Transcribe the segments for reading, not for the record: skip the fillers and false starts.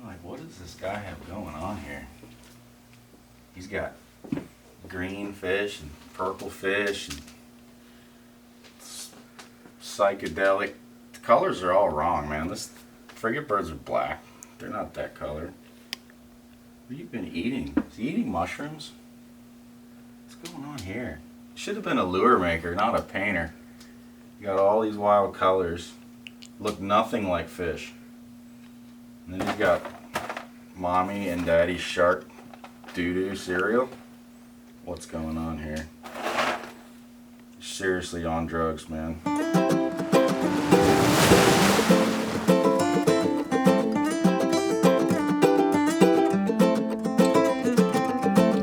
like, what does this guy have going on here? He's got green fish and purple fish and psychedelic. The colors are all wrong, man. This frigate birds are black. They're not that color. What have you been eating? Is he eating mushrooms? What's going on here? Should have been a lure maker, not a painter. You got all these wild colors. Look nothing like fish. And then you've got mommy and daddy's shark doo-doo cereal. What's going on here? You're seriously on drugs, man.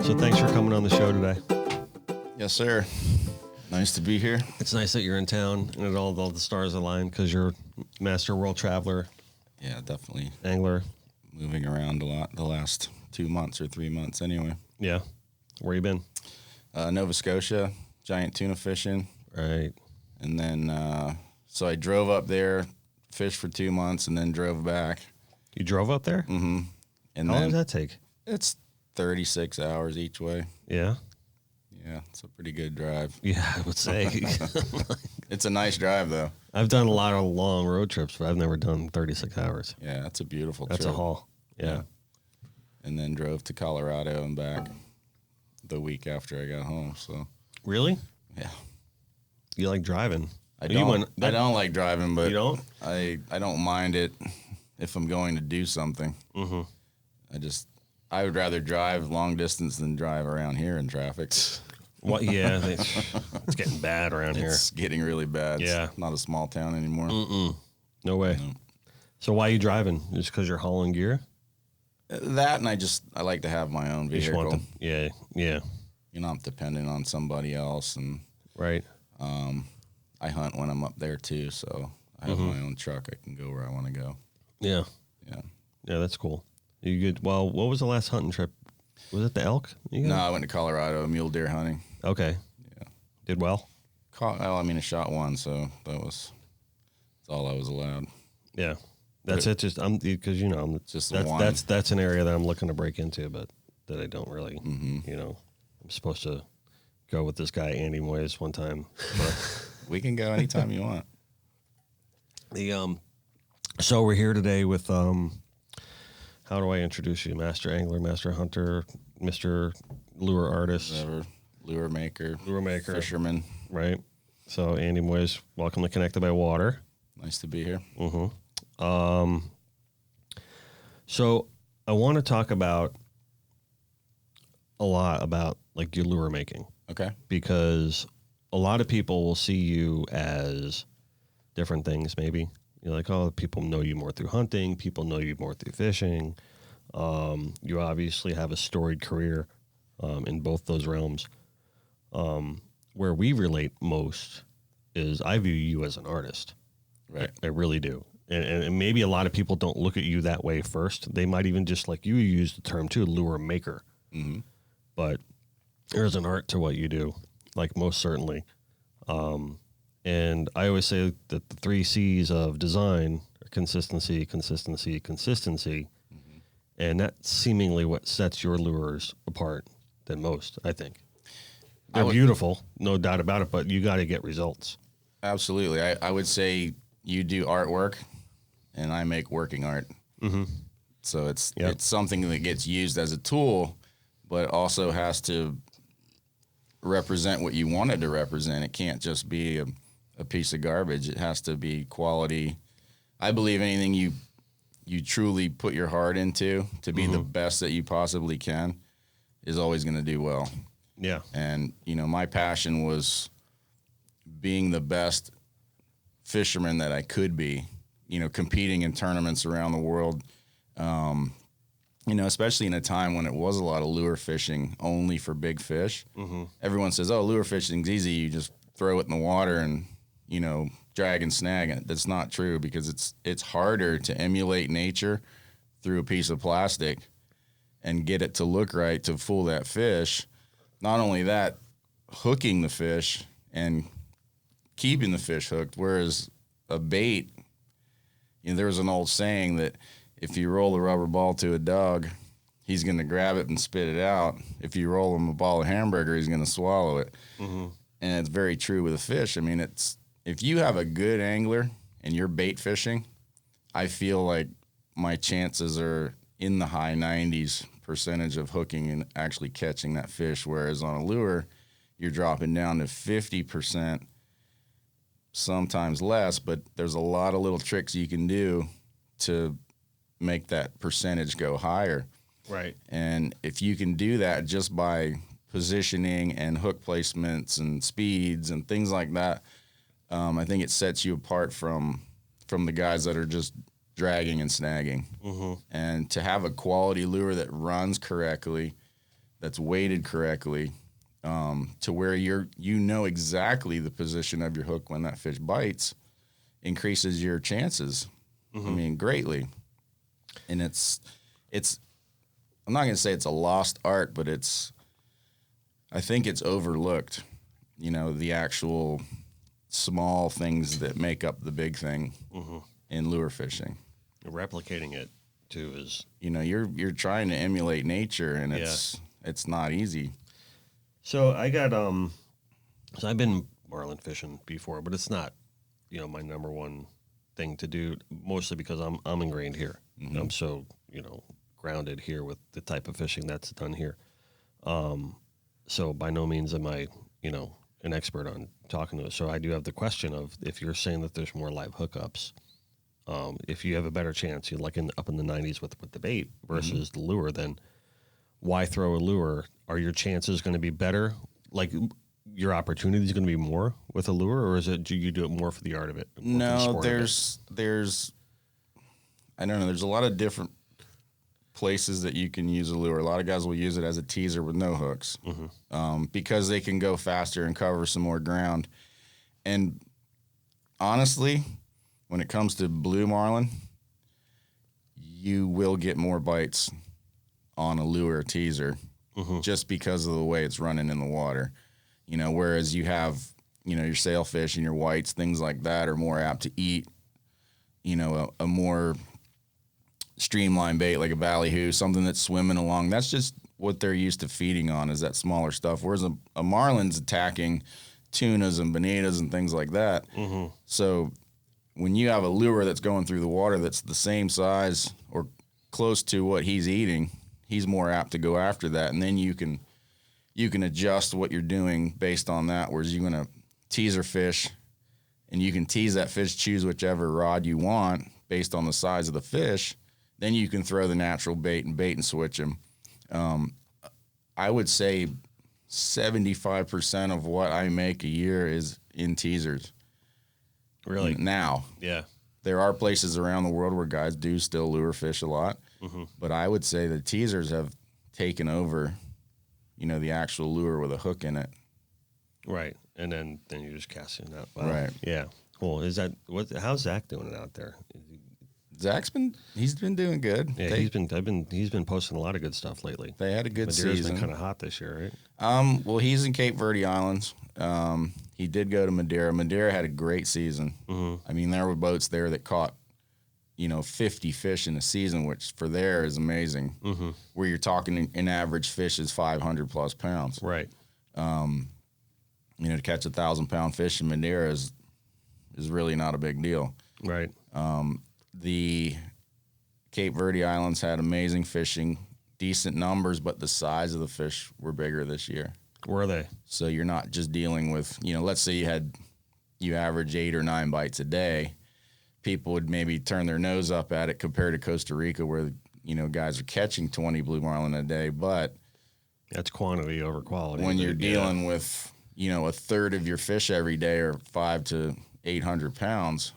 So thanks for coming on the show today. Yes, sir. Nice to be here. It's nice that you're in town and that all the stars align because you're master world traveler. Yeah, definitely. Angler. Moving around a lot the last 2 months or 3 months anyway. Yeah. Where you been? Nova Scotia, giant tuna fishing. Right. And then, so I drove up there, fished for 2 months, and then drove back. You drove up there? Mm-hmm. And How long then does that take? it's 36 hours each way. Yeah. Yeah, it's a pretty good drive. Yeah, I would say. It's a nice drive, though. I've done a lot of long road trips, but I've never done 36 hours. Yeah, that's a beautiful That's trip. a haul. Yeah. And then drove to Colorado and back the week after I got home. So Really? yeah, You like driving? I don't like driving, but You don't? I don't mind it if I'm going to do something. Mm-hmm. I would rather drive long distance than drive around here in traffic. What? Yeah, it's getting bad around here. It's getting really bad. Yeah. It's not a small town anymore. No way. No. So why are you driving? Just because you're hauling gear? That and I like to have my own You just vehicle. want yeah. You're not dependent on somebody else, and Right. I hunt when I'm up there too, so I have my own truck. I can go where I want to go. Yeah. Yeah. Yeah, that's cool. You good? Well, what was the last hunting trip? Was it the elk? No, I went to Colorado mule deer hunting. Okay. Yeah. Did well? I shot one, so that's all I was allowed. Yeah. That's it. Just because I'm Just that's one. that's an area that I'm looking to break into, but that I don't really. I'm supposed to go with this guy Andy Moyes one time. But We can go anytime you want. so we're here today with how do I introduce you? Master angler, master hunter, Mr. Lure artist, Whatever. Lure maker, fisherman. right? So Andy Moyes, welcome to Connected by Water. Nice to be here. So I want to talk a lot about like your lure making, Okay. because a lot of people will see you as different things. Maybe you're like, oh, people know you more through hunting. People know you more through fishing. You obviously have a storied career in both those realms. Where we relate most is I view you as an artist. Right. I really do. And maybe a lot of people don't look at you that way first. They might even just like you use the term too, lure maker. Mm-hmm. But there's an art to what you do, like most certainly. And I always say that the 3 C's of design are consistency, consistency, consistency. Mm-hmm. And that's seemingly what sets your lures apart than most, I think. They're beautiful, no doubt about it, but you got to get results. Absolutely. I would say you do artwork, and I make working art. Mm-hmm. So it's something that gets used as a tool, but also has to represent what you want it to represent. It can't just be a piece of garbage. It has to be quality. I believe anything you truly put your heart into to be the best that you possibly can is always going to do well. Yeah. And, my passion was being the best fisherman that I could be, competing in tournaments around the world, especially in a time when it was a lot of lure fishing only for big fish. Mm-hmm. Everyone says, oh, lure fishing's easy. You just throw it in the water and, drag and snag it. That's not true, because it's harder to emulate nature through a piece of plastic and get it to look right to fool that fish. Not only that, hooking the fish and keeping the fish hooked, whereas a bait, there was an old saying that if you roll a rubber ball to a dog, he's going to grab it and spit it out. If you roll him a ball of hamburger, he's going to swallow it. Mm-hmm. And it's very true with a fish. I mean, if you have a good angler and you're bait fishing, I feel like my chances are in the high 90s percentage of hooking and actually catching that fish, whereas on a lure, you're dropping down to 50%, sometimes less, but there's a lot of little tricks you can do to make that percentage go higher. Right. And if you can do that just by positioning and hook placements and speeds and things like that, I think it sets you apart from the guys that are just dragging and snagging. Mm-hmm. And to have a quality lure that runs correctly, that's weighted correctly, to where you know exactly the position of your hook when that fish bites, increases your chances. Mm-hmm. I mean, greatly. And it's I'm not going to say it's a lost art, but I think it's overlooked, the actual small things that make up the big thing mm-hmm. in lure fishing. Replicating it too is, you're trying to emulate nature, and it's not easy. So I got so I've been marlin fishing before, but it's not my number one thing to do, mostly because I'm ingrained here. Mm-hmm. I'm so grounded here with the type of fishing that's done here. So by no means am I an expert on talking to it. So I do have the question of, if you're saying that there's more live hookups, if you have a better chance, you're like up in the 90s with the bait versus mm-hmm. the lure, then why throw a lure? Are your chances going to be better? Like, your opportunity is going to be more with a lure, or do you do it more for the art of it? No, there's I don't know. There's a lot of different places that you can use a lure. A lot of guys will use it as a teaser with no hooks, mm-hmm. Because they can go faster and cover some more ground. And honestly, when it comes to blue marlin, you will get more bites on a lure or teaser mm-hmm. just because of the way it's running in the water. Whereas you have, your sailfish and your whites, things like that are more apt to eat, a more streamlined bait like a ballyhoo, something that's swimming along. That's just what they're used to feeding on, is that smaller stuff. Whereas a marlin's attacking tunas and bonitas and things like that. Mm-hmm. So when you have a lure that's going through the water that's the same size or close to what he's eating, he's more apt to go after that. And then you can adjust what you're doing based on that. Whereas you're going to teaser fish, and you can tease that fish, choose whichever rod you want based on the size of the fish. Then you can throw the natural bait and switch them. I would say 75% of what I make a year is in teasers. Really? Now. Yeah. There are places around the world where guys do still lure fish a lot. Mm-hmm. But I would say the teasers have taken over, the actual lure with a hook in it. Right. And then you're just casting it out. Wow. Right. Yeah. Cool. How's Zach doing it out there? Zach's been doing good. Yeah, he's been posting a lot of good stuff lately. They had a good Madeira's season. Been kind of hot this year, right? Well, he's in Cape Verde Islands. He did go to Madeira. Madeira had a great season. Mm-hmm. I mean, there were boats there that caught 50 fish in a season, which for there is amazing. Mm-hmm. Where you're talking an average fish is 500 plus pounds. Right. To catch 1,000-pound fish in Madeira is really not a big deal. Right. The Cape Verde Islands had amazing fishing, decent numbers, but the size of the fish were bigger this year. Were they? So you're not just dealing with, let's say you average 8 or 9 bites a day. People would maybe turn their nose up at it compared to Costa Rica, where, guys are catching 20 blue marlin a day. But that's quantity over quality. When you're dealing with, a third of your fish every day are 500 to 800 pounds,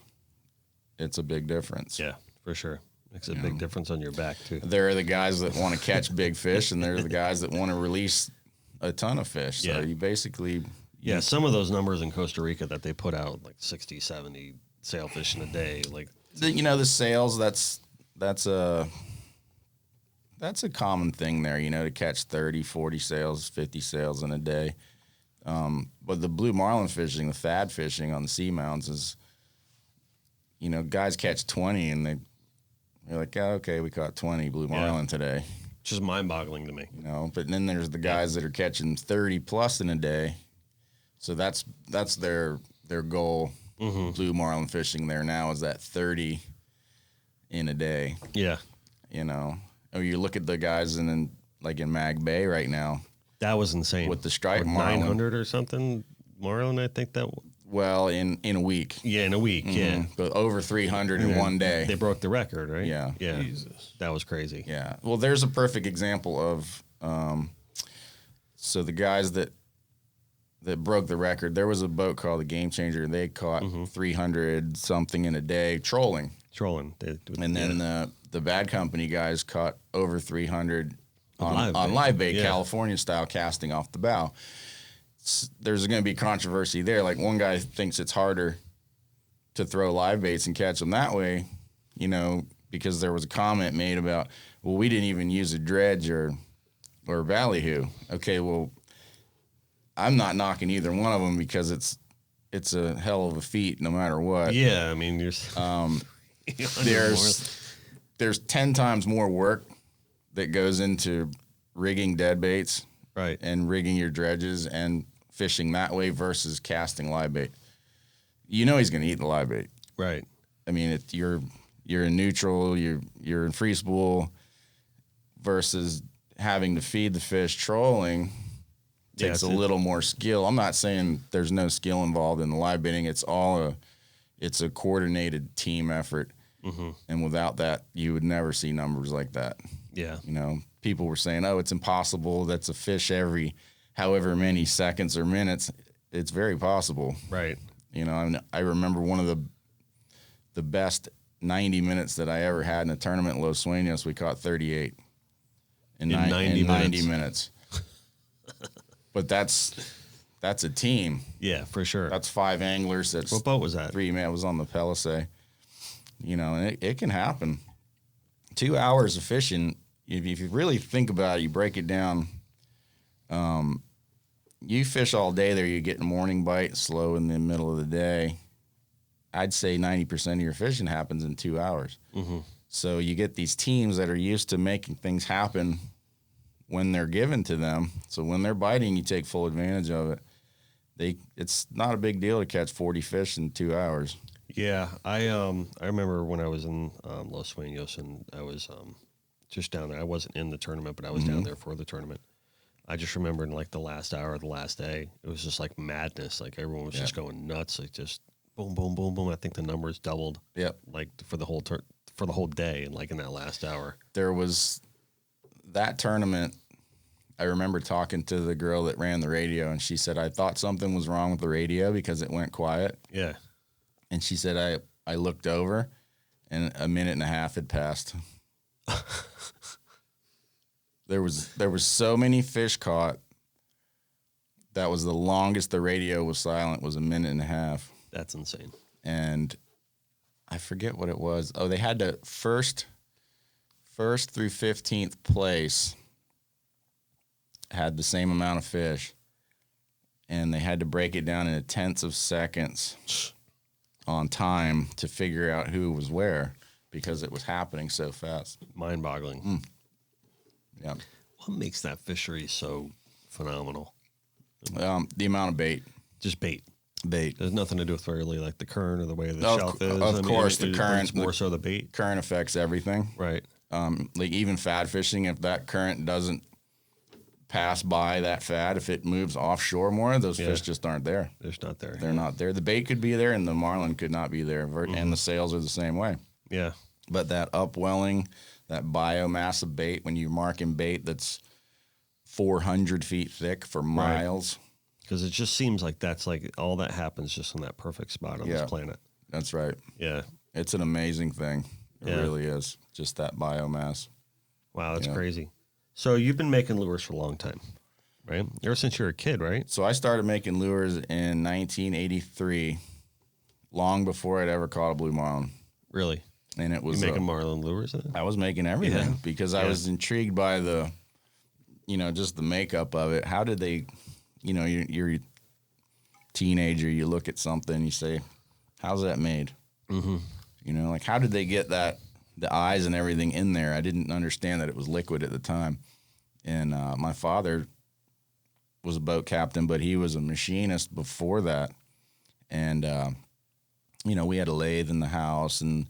it's a big difference. Yeah, for sure. Makes a big difference on your back, too. There are the guys that want to catch big fish, and there are the guys that want to release a ton of fish. So you basically... Yeah, some of those numbers in Costa Rica that they put out, like 60, 70 sailfish in a day. Like the sales, that's a common thing there, to catch 30, 40 sails, 50 sails in a day. But the blue marlin fishing, the fad fishing on the seamounts is... guys catch 20 and You're like, oh, okay, we caught 20 blue marlin today. It's just mind-boggling to me. You know, but then there's the guys that are catching 30 plus in a day. So that's their goal. Blue marlin fishing there now is that 30 in a day. Yeah. You know, or you look at the guys in Mag Bay right now. That was insane. With the striped marlin. 900 or something marlin, I think that. Well, in a week. Yeah, in a week, yeah. But over 300 in one day. They broke the record, right? Yeah. Yeah. Jesus. That was crazy. Yeah. Well, there's a perfect example of, so the guys that broke the record, there was a boat called the Game Changer. They caught 300 something in a day trolling. And then the Bad Company guys caught over 300 on live bait, California style, casting off the bow. There's going to be controversy there. Like, one guy thinks it's harder to throw live baits and catch them that way, you know, because there was a comment made about, well, we didn't even use a dredge or ballyhoo. Okay, well, I'm not knocking either one of them because it's a hell of a feat no matter what. Yeah, I mean, there's 10 times more work that goes into rigging dead baits, right, and rigging your dredges and fishing that way versus casting live bait. You know he's going to eat the live bait, right? I mean, you're in neutral, you're in free spool, versus having to feed the fish trolling. Takes a little more skill. I'm not saying there's no skill involved in the live baiting. It's a coordinated team effort. And without that, you would never see numbers like that. Yeah. You know, people were saying, oh, it's impossible. That's a fish every however many seconds or minutes. It's very possible. Right. You know, and I remember one of the best 90 minutes that I ever had in a tournament in Los Sueños. We caught 38 in 90 minutes. But that's a team. Yeah, for sure. That's 5 anglers. That's what boat was that? 3 man. It was on the Palisade. You know, and it can happen. 2 hours of fishing, if you really think about it, you break it down. You fish all day there, you get a morning bite, slow in the middle of the day. I'd say 90% of your fishing happens in 2 hours. So you get these teams that are used to making things happen when they're given to them. So when they're biting, you take full advantage of it. It's not a big deal to catch 40 fish in 2 hours. Yeah, I remember when I was in Los Sueños, and I was just down there. I wasn't in the tournament, but I was down there for the tournament. I just remember in like the last hour of the last day, it was just like madness. Like everyone was just going nuts. Like just boom, boom, boom, boom. I think the numbers doubled. Yep. Like for the whole day, and like in that last hour. There was that tournament. I remember talking to the girl that ran the radio, and she said, I thought something was wrong with the radio because it went quiet. Yeah. And she said, I looked over, and a minute and a half had passed. There was so many fish caught. That was the longest the radio was silent, was a minute and a half. That's insane. And I forget what it was. Oh, they had to first through 15th place had the same amount of fish, and they had to break it down into tenths of seconds on time to figure out who was where because it was happening so fast. Mind-boggling. Yeah. What makes that fishery so phenomenal? The amount of bait. Just bait. Bait. There's nothing to do with really like the current or the way the shelf is. Of course, the current. More so the bait. Current affects everything. Right. Like even fad fishing, if that current doesn't pass by that fad, if it moves offshore more, those fish just aren't there. They're just not there. They're not there. The bait could be there and the marlin could not be there. And the sails are the same way. Yeah. But that upwelling, that biomass of bait, when you're marking bait that's 400 feet thick for miles. Because it just seems like that's like all that happens just in that perfect spot on this planet. That's right. Yeah. It's an amazing thing. It really is. Just that biomass. Wow, that's crazy. So you've been making lures for a long time, right? Ever since you were a kid, right? So I started making lures in 1983, long before I'd ever caught a blue marlin. Really? And it was you making marlin lures? I was making everything because I was intrigued by the, just the makeup of it. How did they, you're a teenager, you look at something, you say, how's that made? Like how did they get that the eyes and everything in there. I didn't understand that it was liquid at the time. And my father was a boat captain, but he was a machinist before that. And, you know, we had a lathe in the house and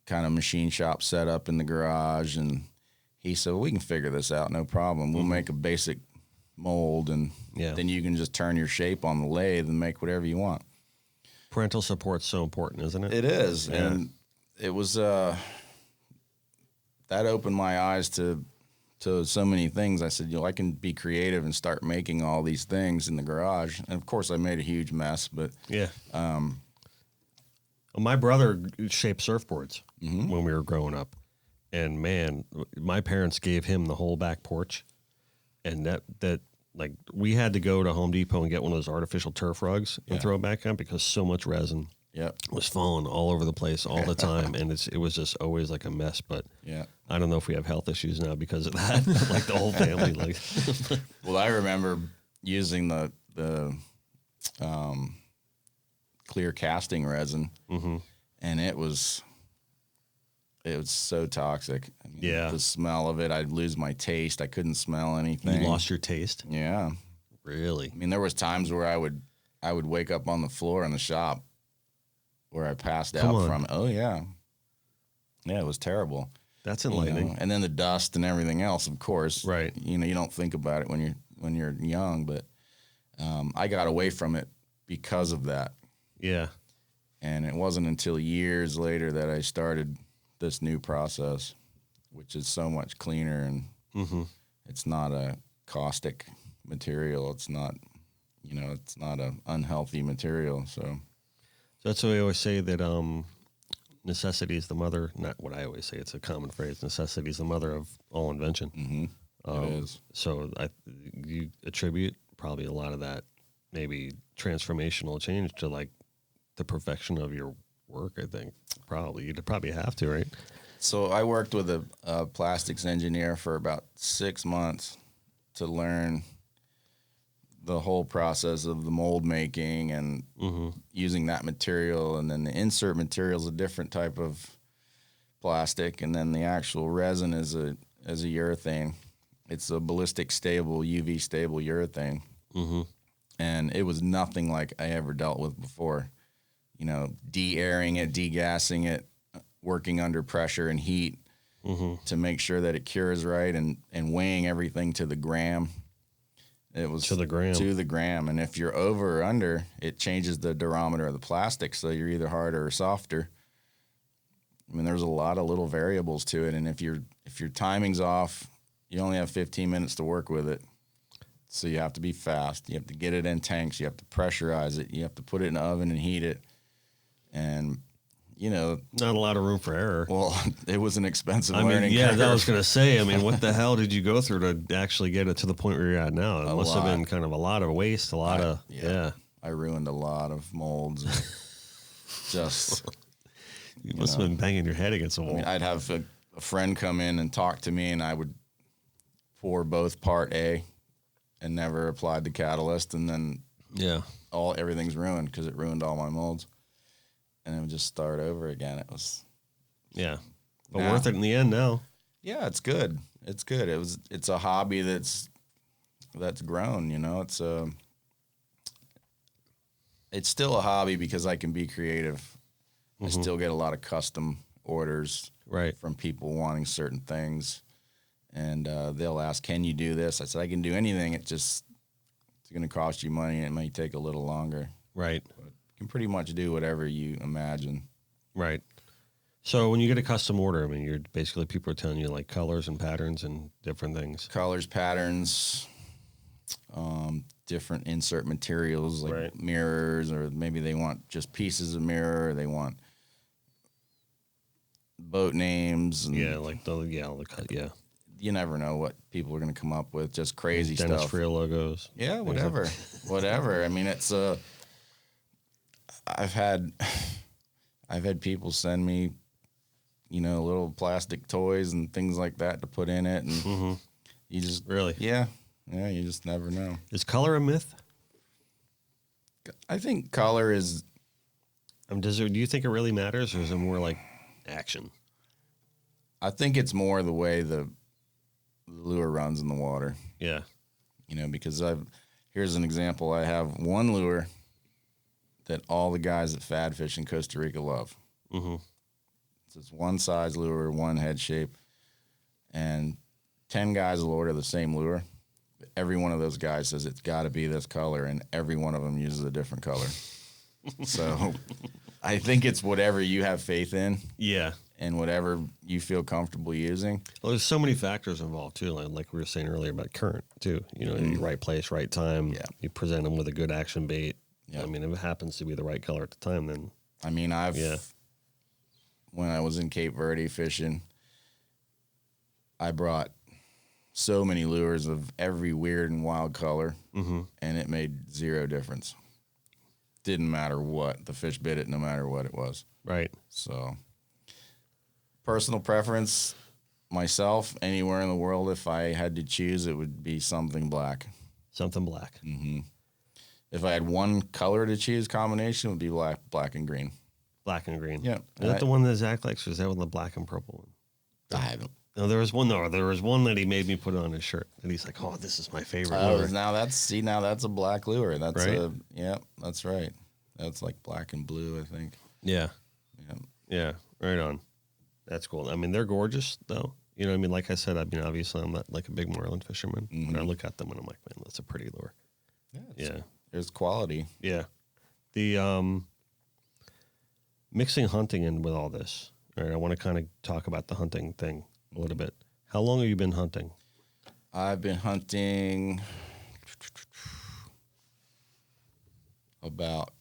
kind of machine shop set up in the garage. And he said, well, we can figure this out, no problem. We'll make a basic mold, and then you can just turn your shape on the lathe and make whatever you want. Parental support's so important, isn't it? It is. Yeah. And it was, that opened my eyes to so many things. I said, you know, I can be creative and start making all these things in the garage. And of course I made a huge mess, but yeah. Well, my brother shaped surfboards Mm-hmm. when we were growing up, and man, my parents gave him the whole back porch, and that like we had to go to Home Depot and get one of those artificial turf rugs and throw it back on because so much resin was falling all over the place all the time, and it was just always like a mess. But I don't know if we have health issues now because of that. Like the whole family, like. Well, I remember using the clear casting resin, and it was so toxic. I mean, the smell of it, I'd lose my taste. I couldn't smell anything. You lost your taste? Yeah, really. I mean, there was times where I would wake up on the floor in the shop where I passed out from it. Oh yeah, it was terrible. That's enlightening. You know? And then the dust and everything else, of course. Right. You know, you don't think about it when you're young, but I got away from it because of that. Yeah. And it wasn't until years later that I started this new process, which is so much cleaner, and it's not a caustic material. It's not, you know, it's not an unhealthy material. So that's why I always say that necessity is the mother. Not what I always say. It's a common phrase. Necessity is the mother of all invention. It is. So you attribute probably a lot of that maybe transformational change to like the perfection of your work. I think probably you'd probably have to, right? So I worked with a plastics engineer for about 6 months to learn the whole process of the mold making and using that material, and then the insert material is a different type of plastic, and then the actual resin is a urethane. It's a ballistic stable, UV stable urethane, and it was nothing like I ever dealt with before. You know, de-airing it, degassing it, working under pressure and heat to make sure that it cures right, and weighing everything to the gram. It was to the gram. And if you're over or under, it changes the durometer of the plastic, so you're either harder or softer. I mean, there's a lot of little variables to it, and if your timing's off, you only have 15 minutes to work with it. So you have to be fast. You have to get it in tanks. You have to pressurize it. You have to put it in the oven and heat it. And, you know, not a lot of room for error. Well, it was an expensive learning curve. I was going to say, I mean, what the hell did you go through to actually get it to the point where you're at now? It must have been kind of a lot of waste, I ruined a lot of molds. Just... You must have been banging your head against the wall. I mean, I'd have a friend come in and talk to me, and I would pour both part A and never applied the catalyst, and then everything's ruined because it ruined all my molds. And it would just start over again. It was but worth it in the end now. Yeah, it's good. It's good. It's a hobby that's grown, you know. It's still a hobby because I can be creative. I still get a lot of custom orders from people wanting certain things, and they'll ask, "Can you do this?" I said, "I can do anything. It's going to cost you money, and it may take a little longer." Right. But you can pretty much do whatever you imagine. Right. So when you get a custom order, I mean, you're basically people are telling you like colors and patterns and different things. Colors, patterns, different insert materials like mirrors, or maybe they want just pieces of mirror. Or they want boat names. And you never know what people are going to come up with. Just crazy Dennis stuff. Friel logos. Yeah, whatever. Whatever. I mean, it's I've had people send me, you know, little plastic toys and things like that to put in it, and you just you just never know. Is color a myth? I think color is. Do you think it really matters, or is it more like action? I think it's more the way the lure runs in the water. Yeah. Because here's an example. I have one lure that all the guys that fad fish in Costa Rica love. Mm-hmm. It's one size lure, one head shape, and 10 guys will order the same lure. Every one of those guys says it's got to be this color, and every one of them uses a different color. So I think it's whatever you have faith in. Yeah. And whatever you feel comfortable using. Well, there's so many factors involved too, like we were saying earlier about current too. Right place, right time. Yeah. You present them with a good action bait. Yeah. I mean, if it happens to be the right color at the time, then. I mean, when I was in Cape Verde fishing, I brought so many lures of every weird and wild color, Mm-hmm. and it made zero difference. Didn't matter what. The fish bit it no matter what it was. Right. So, personal preference, myself, anywhere in the world, if I had to choose, it would be something black. Something black. Mm-hmm. If I had one color to choose, combination would be black and green. Black and green. Yeah. Is that the one that Zach likes, or is that one the black and purple one? I haven't. No, there was one that he made me put on his shirt, and he's like, "Oh, this is my favorite." Oh, lure." now that's a black lure. That's Right? that's right. That's like black and blue, I think. Yeah. Yeah. Yeah. Right on. That's cool. I mean, they're gorgeous, though. Like I said, obviously, I'm not like a big marlin fisherman, but I look at them and I'm like, man, that's a pretty lure. Yeah. There's quality. Yeah. The mixing hunting in with all this. All right, I want to kind of talk about the hunting thing a little bit. How long have you been hunting? I've been hunting about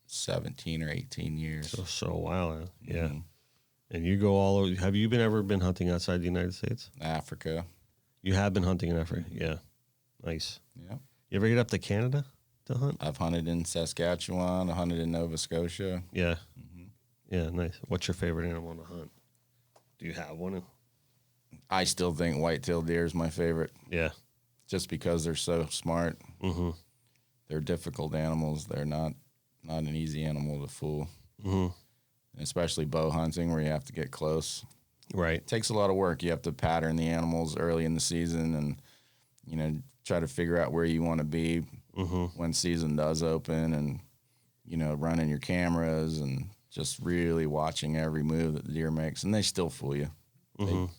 17 or 18 years. So a while now. Yeah. Mhm. And you go all over. Have you ever been hunting outside the United States? Africa. You have been hunting in Africa. Yeah. Nice. Yeah. You ever get up to Canada to hunt? I've hunted in Saskatchewan. I hunted in Nova Scotia. Yeah. Yeah, nice. What's your favorite animal to hunt? Do you have one? I still think white-tailed deer is my favorite, Yeah. just because they're so smart. Mm-hmm. They're difficult animals. They're not an easy animal to fool. Mm-hmm. Especially bow hunting, where you have to get close. Right. It takes a lot of work. You have to pattern the animals early in the season, and try to figure out where you want to be when season does open, and running your cameras and just really watching every move that the deer makes. And they still fool you.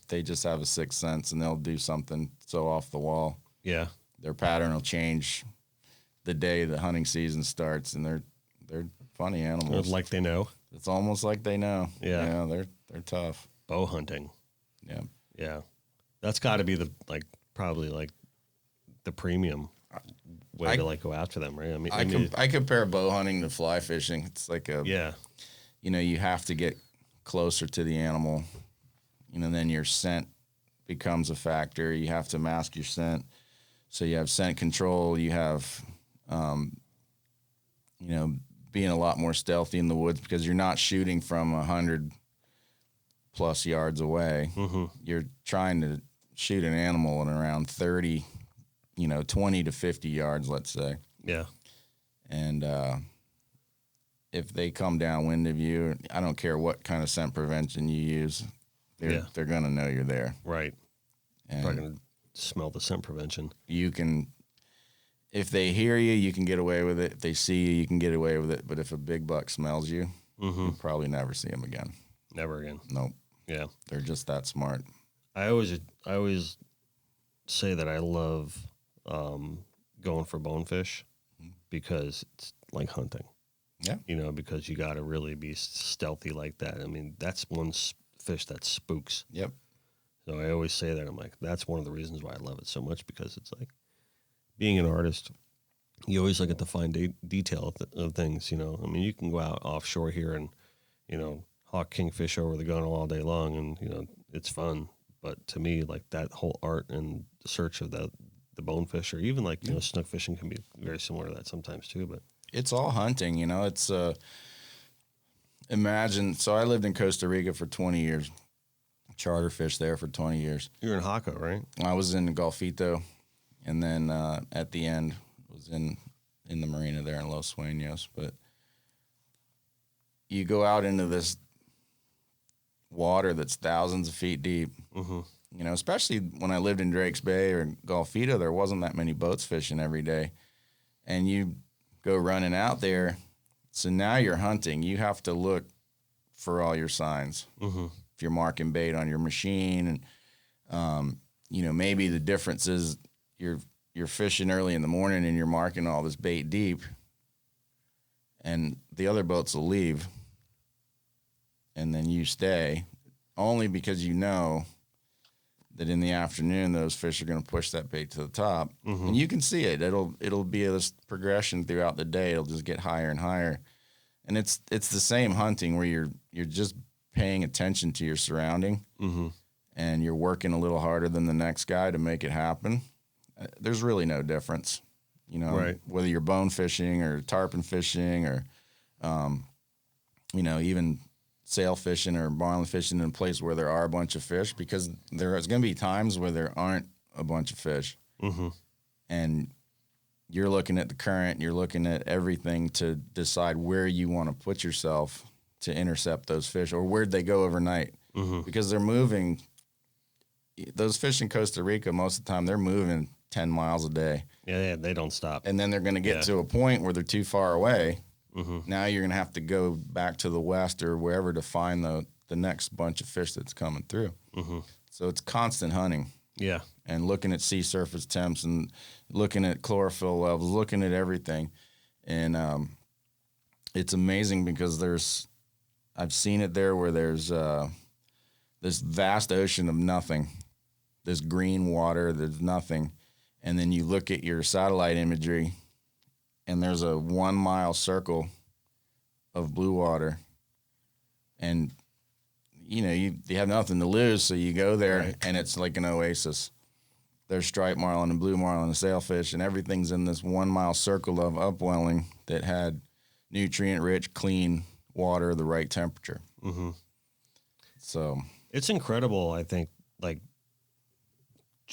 They just have a sixth sense, and they'll do something so off the wall. Yeah. Their pattern will change the day the hunting season starts, and they're funny animals. Like they know. It's almost like they know. Yeah. They're tough. Bow hunting. Yeah. Yeah. That's got to be probably the premium way to go after them, right? I mean, I compare bow hunting to fly fishing. It's like yeah. You have to get closer to the animal, then your scent becomes a factor. You have to mask your scent. So you have scent control. You have, being a lot more stealthy in the woods, because you're not shooting from 100+ yards away. Mm-hmm. You're trying to shoot an animal at around 30, 20 to 50 yards, let's say. Yeah. And if they come downwind of you, I don't care what kind of scent prevention you use, they're going to know you're there. Right. And Probably going to smell the scent prevention. you can, if they hear you, you can get away with it. If they see you, you can get away with it. But if a big buck smells you, you'll probably never see him again. Never again. Nope. Yeah. They're just that smart. I always say that I love going for bonefish because it's like hunting. Yeah. Because you got to really be stealthy like that. I mean, that's one fish that spooks. Yep. So I always say that. I'm like, that's one of the reasons why I love it so much, because it's like being an artist, you always look at the fine detail of things, I mean, you can go out offshore here and, hawk kingfish over the gun all day long, and, it's fun. But to me, like, that whole art and the search of the bonefish, or even snook fishing, can be very similar to that sometimes too. But It's all hunting, it's imagine. So I lived in Costa Rica for 20 years, charter fished there for 20 years. you're in Jaco, right? I was in Golfito, and then at the end was in the marina there in Los Sueños. But you go out into this water that's thousands of feet deep. Mm-hmm. You know, especially when I lived in Drake's Bay or Golfito, there wasn't that many boats fishing every day. And you go running out there, so now you're hunting. You have to look for all your signs. Mm-hmm. If you're marking bait on your machine, and you know, maybe the difference is you're fishing early in the morning and you're marking all this bait deep, and the other boats will leave, and then you stay, only because you know that in the afternoon those fish are going to push that bait to the top, and you can see it. It'll be this progression throughout the day. It'll just get higher and higher, and it's the same hunting where you're just paying attention to your surrounding, and you're working a little harder than the next guy to make it happen. There's really no difference, you know, right. Whether you're bone fishing or tarpon fishing or, you know, even sail fishing or marlin fishing in a place where there are a bunch of fish, because there's going to be times where there aren't a bunch of fish, and you're looking at the current, you're looking at everything to decide where you want to put yourself to intercept those fish, or where'd they go overnight, because they're moving. Those fish in Costa Rica, most of the time, they're moving 10 miles a day. Yeah, they don't stop. And then they're going to get to a point where they're too far away. Now you're going to have to go back to the west or wherever to find the next bunch of fish that's coming through. So it's constant hunting. Yeah. And looking at sea surface temps and looking at chlorophyll levels, looking at everything. And it's amazing because I've seen it there where there's this vast ocean of nothing, this green water, there's nothing. And then you look at your satellite imagery and there's a 1 mile circle of blue water. And, you know, you have nothing to lose, so you go there, and it's like an oasis. There's striped marlin and blue marlin and sailfish, and everything's in this 1 mile circle of upwelling that had nutrient-rich, clean water, the right temperature. So it's incredible, I think, like,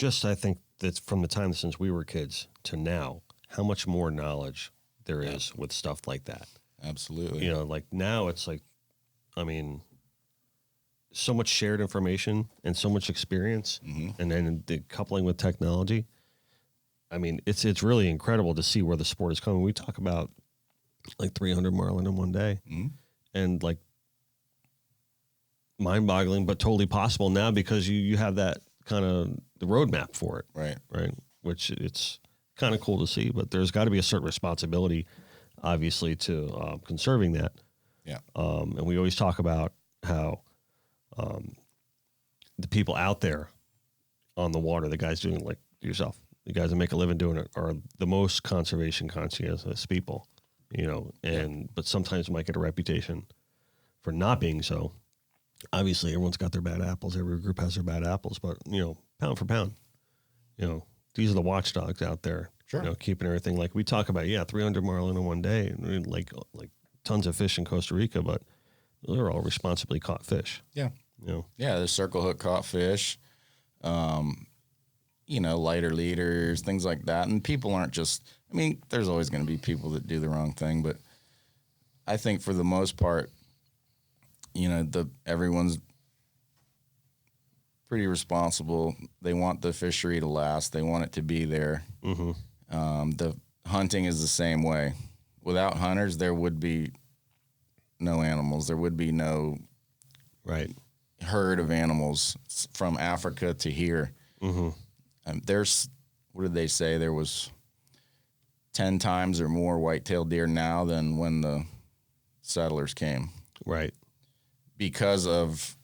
I think that from the time since we were kids to now, how much more knowledge there is with stuff like that. Absolutely. You know, like now it's like, I mean, so much shared information and so much experience, and then the coupling with technology. I mean, it's really incredible to see where the sport is coming. We talk about like 300 marlin in one day, and like mind-boggling, but totally possible now because you have that kind of the roadmap for it, right? Which it's kind of cool to see, but there's got to be a certain responsibility, obviously, to conserving that. Yeah. And we always talk about how the people out there on the water, the guys doing it like yourself, the guys that make a living doing it, are the most conservation conscientious people, you know, but sometimes might get a reputation for not being so. Obviously, everyone's got their bad apples. Every group has their bad apples, but, you know, pound for pound, you know, these are the watchdogs out there, you know, keeping everything. Like we talk about, 300 marlin in one day, and like tons of fish in Costa Rica, but they're all responsibly caught fish. Yeah. You know? Yeah, there's circle hook caught fish, you know, lighter leaders, things like that. And people aren't just, I mean, there's always going to be people that do the wrong thing, but I think for the most part, you know, everyone's pretty responsible. They want the fishery to last. They want it to be there. The hunting is the same way. Without hunters, there would be no animals. There would be no herd of animals from Africa to here. There's, what did they say? There was 10 times or more white-tailed deer now than when the settlers came. Right. Because of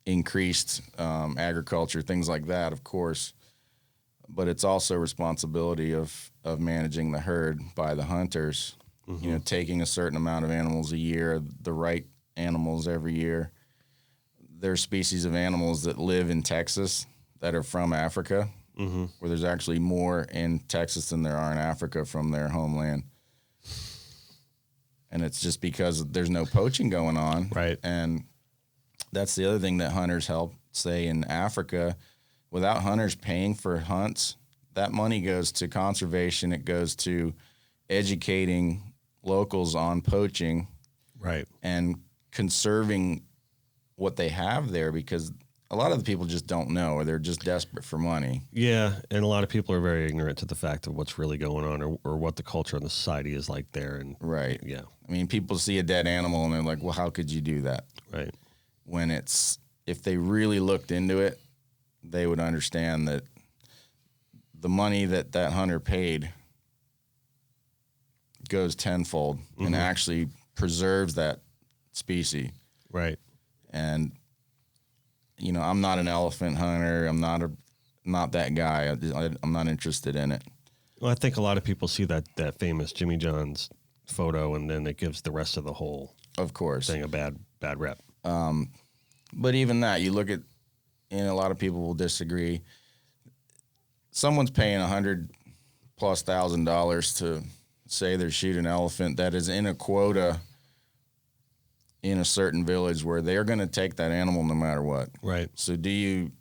increased agriculture, things like that, of course. But it's also responsibility of managing the herd by the hunters, you know, taking a certain amount of animals a year, the right animals every year. There's species of animals that live in Texas that are from Africa, where there's actually more in Texas than there are in Africa from their homeland. And it's just because there's no poaching going on. Right. And that's the other thing that hunters help, say, in Africa. Without hunters paying for hunts, that money goes to conservation. It goes to educating locals on poaching. Right. And conserving what they have there, because a lot of the people just don't know, or they're just desperate for money. Yeah, and a lot of people are very ignorant to the fact of what's really going on, or what the culture and the society is like there. And Right. yeah, I mean, people see a dead animal and they're like, well, how could you do that? right. When if they really looked into it, they would understand that the money that hunter paid goes tenfold and actually preserves that species. Right. And, you know, I'm not an elephant hunter. I'm not that guy. I'm not interested in it. Well, I think a lot of people see that famous Jimmy John's photo, and then it gives the rest of the whole Of course. thing a bad rep. But even that, you look at, and a lot of people will disagree. Someone's paying $100,000+ to say they're shooting an elephant that is in a quota in a certain village where they're going to take that animal no matter what. Right. So do you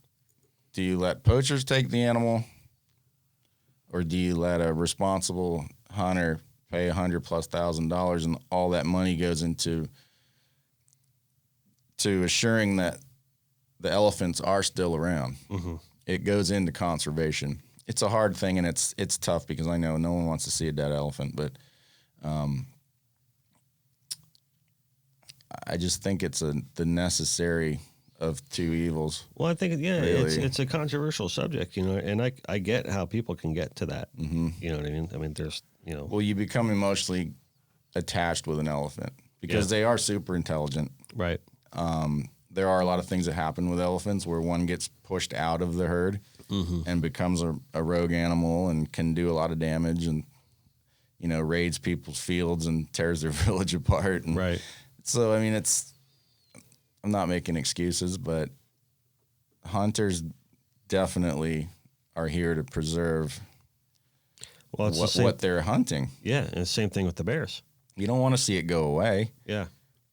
let poachers take the animal, or do you let a responsible hunter pay $100,000+ and all that money goes into assuring that the elephants are still around? Mm-hmm. It goes into conservation. It's a hard thing, and it's tough, because I know no one wants to see a dead elephant, but I just think it's the necessary of two evils. Well, I think Really. it's a controversial subject, you know, and I get how people can get to that. Mm-hmm. You know what I mean? I mean, there's, you know, Well, you become emotionally attached with an elephant because they are super intelligent. right. There are a lot of things that happen with elephants where one gets pushed out of the herd and becomes a rogue animal and can do a lot of damage, and, you know, raids people's fields and tears their village apart. And Right. so, I mean, I'm not making excuses, but hunters definitely are here to preserve Well, it's the same. what they're hunting. Yeah, and the same thing with the bears. You don't want to see it go away. Yeah.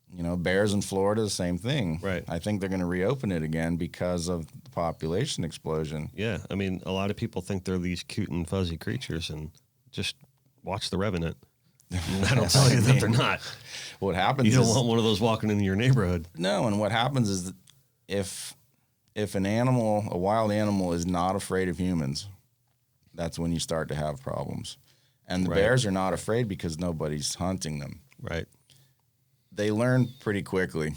You know, bears in Florida, the same thing. Right. I think they're going to reopen it again because of the population explosion. Yeah. I mean, a lot of people think they're these cute and fuzzy creatures, and just watch The Revenant. And that'll tell you that they're not. What happens You don't is want one of those walking into your neighborhood. no, and what happens is that if an animal, a wild animal, is not afraid of humans, that's when you start to have problems. And the Right. bears are not afraid because nobody's hunting them. Right. They learn pretty quickly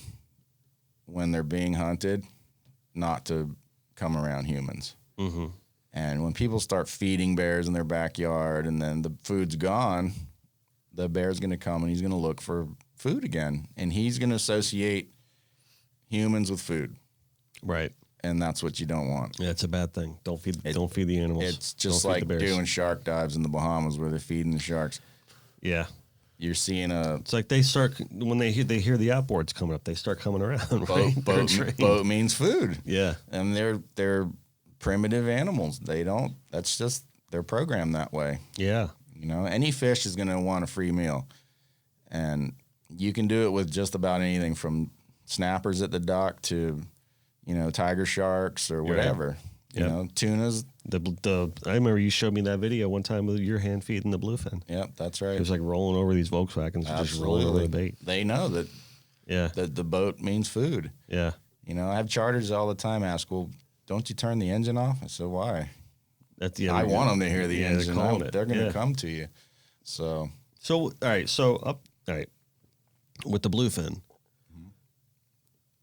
when they're being hunted not to come around humans. Mm-hmm. And when people start feeding bears in their backyard and then the food's gone, the bear's going to come and he's going to look for food again. And he's going to associate humans with food. Right. And that's what you don't want. Yeah, it's a bad thing. Don't feed the animals. It's just Don't feed like the bears. doing shark dives in the Bahamas where they're feeding the sharks. Yeah. You're seeing a It's like they start when they hear the outboards coming up, they start coming around. Right? They're trained. boat means food. Yeah. And they're primitive animals. That's just, they're programmed that way. Yeah. You know, any fish is going to want a free meal. And you can do it with just about anything from snappers at the dock to, you know, tiger sharks or whatever. You Yep. know, tunas. I remember you showed me that video one time with your hand feeding the bluefin. Yep, that's right. It was like rolling over these Volkswagens, just rolling over the bait. They know that Yeah. the boat means food. Yeah. You know, I have charters all the time ask, well, don't you turn the engine off? I said, why? At the I want them to hear the engine. They're calling it. They're going to Yeah. come to you. So, So all right, with the bluefin.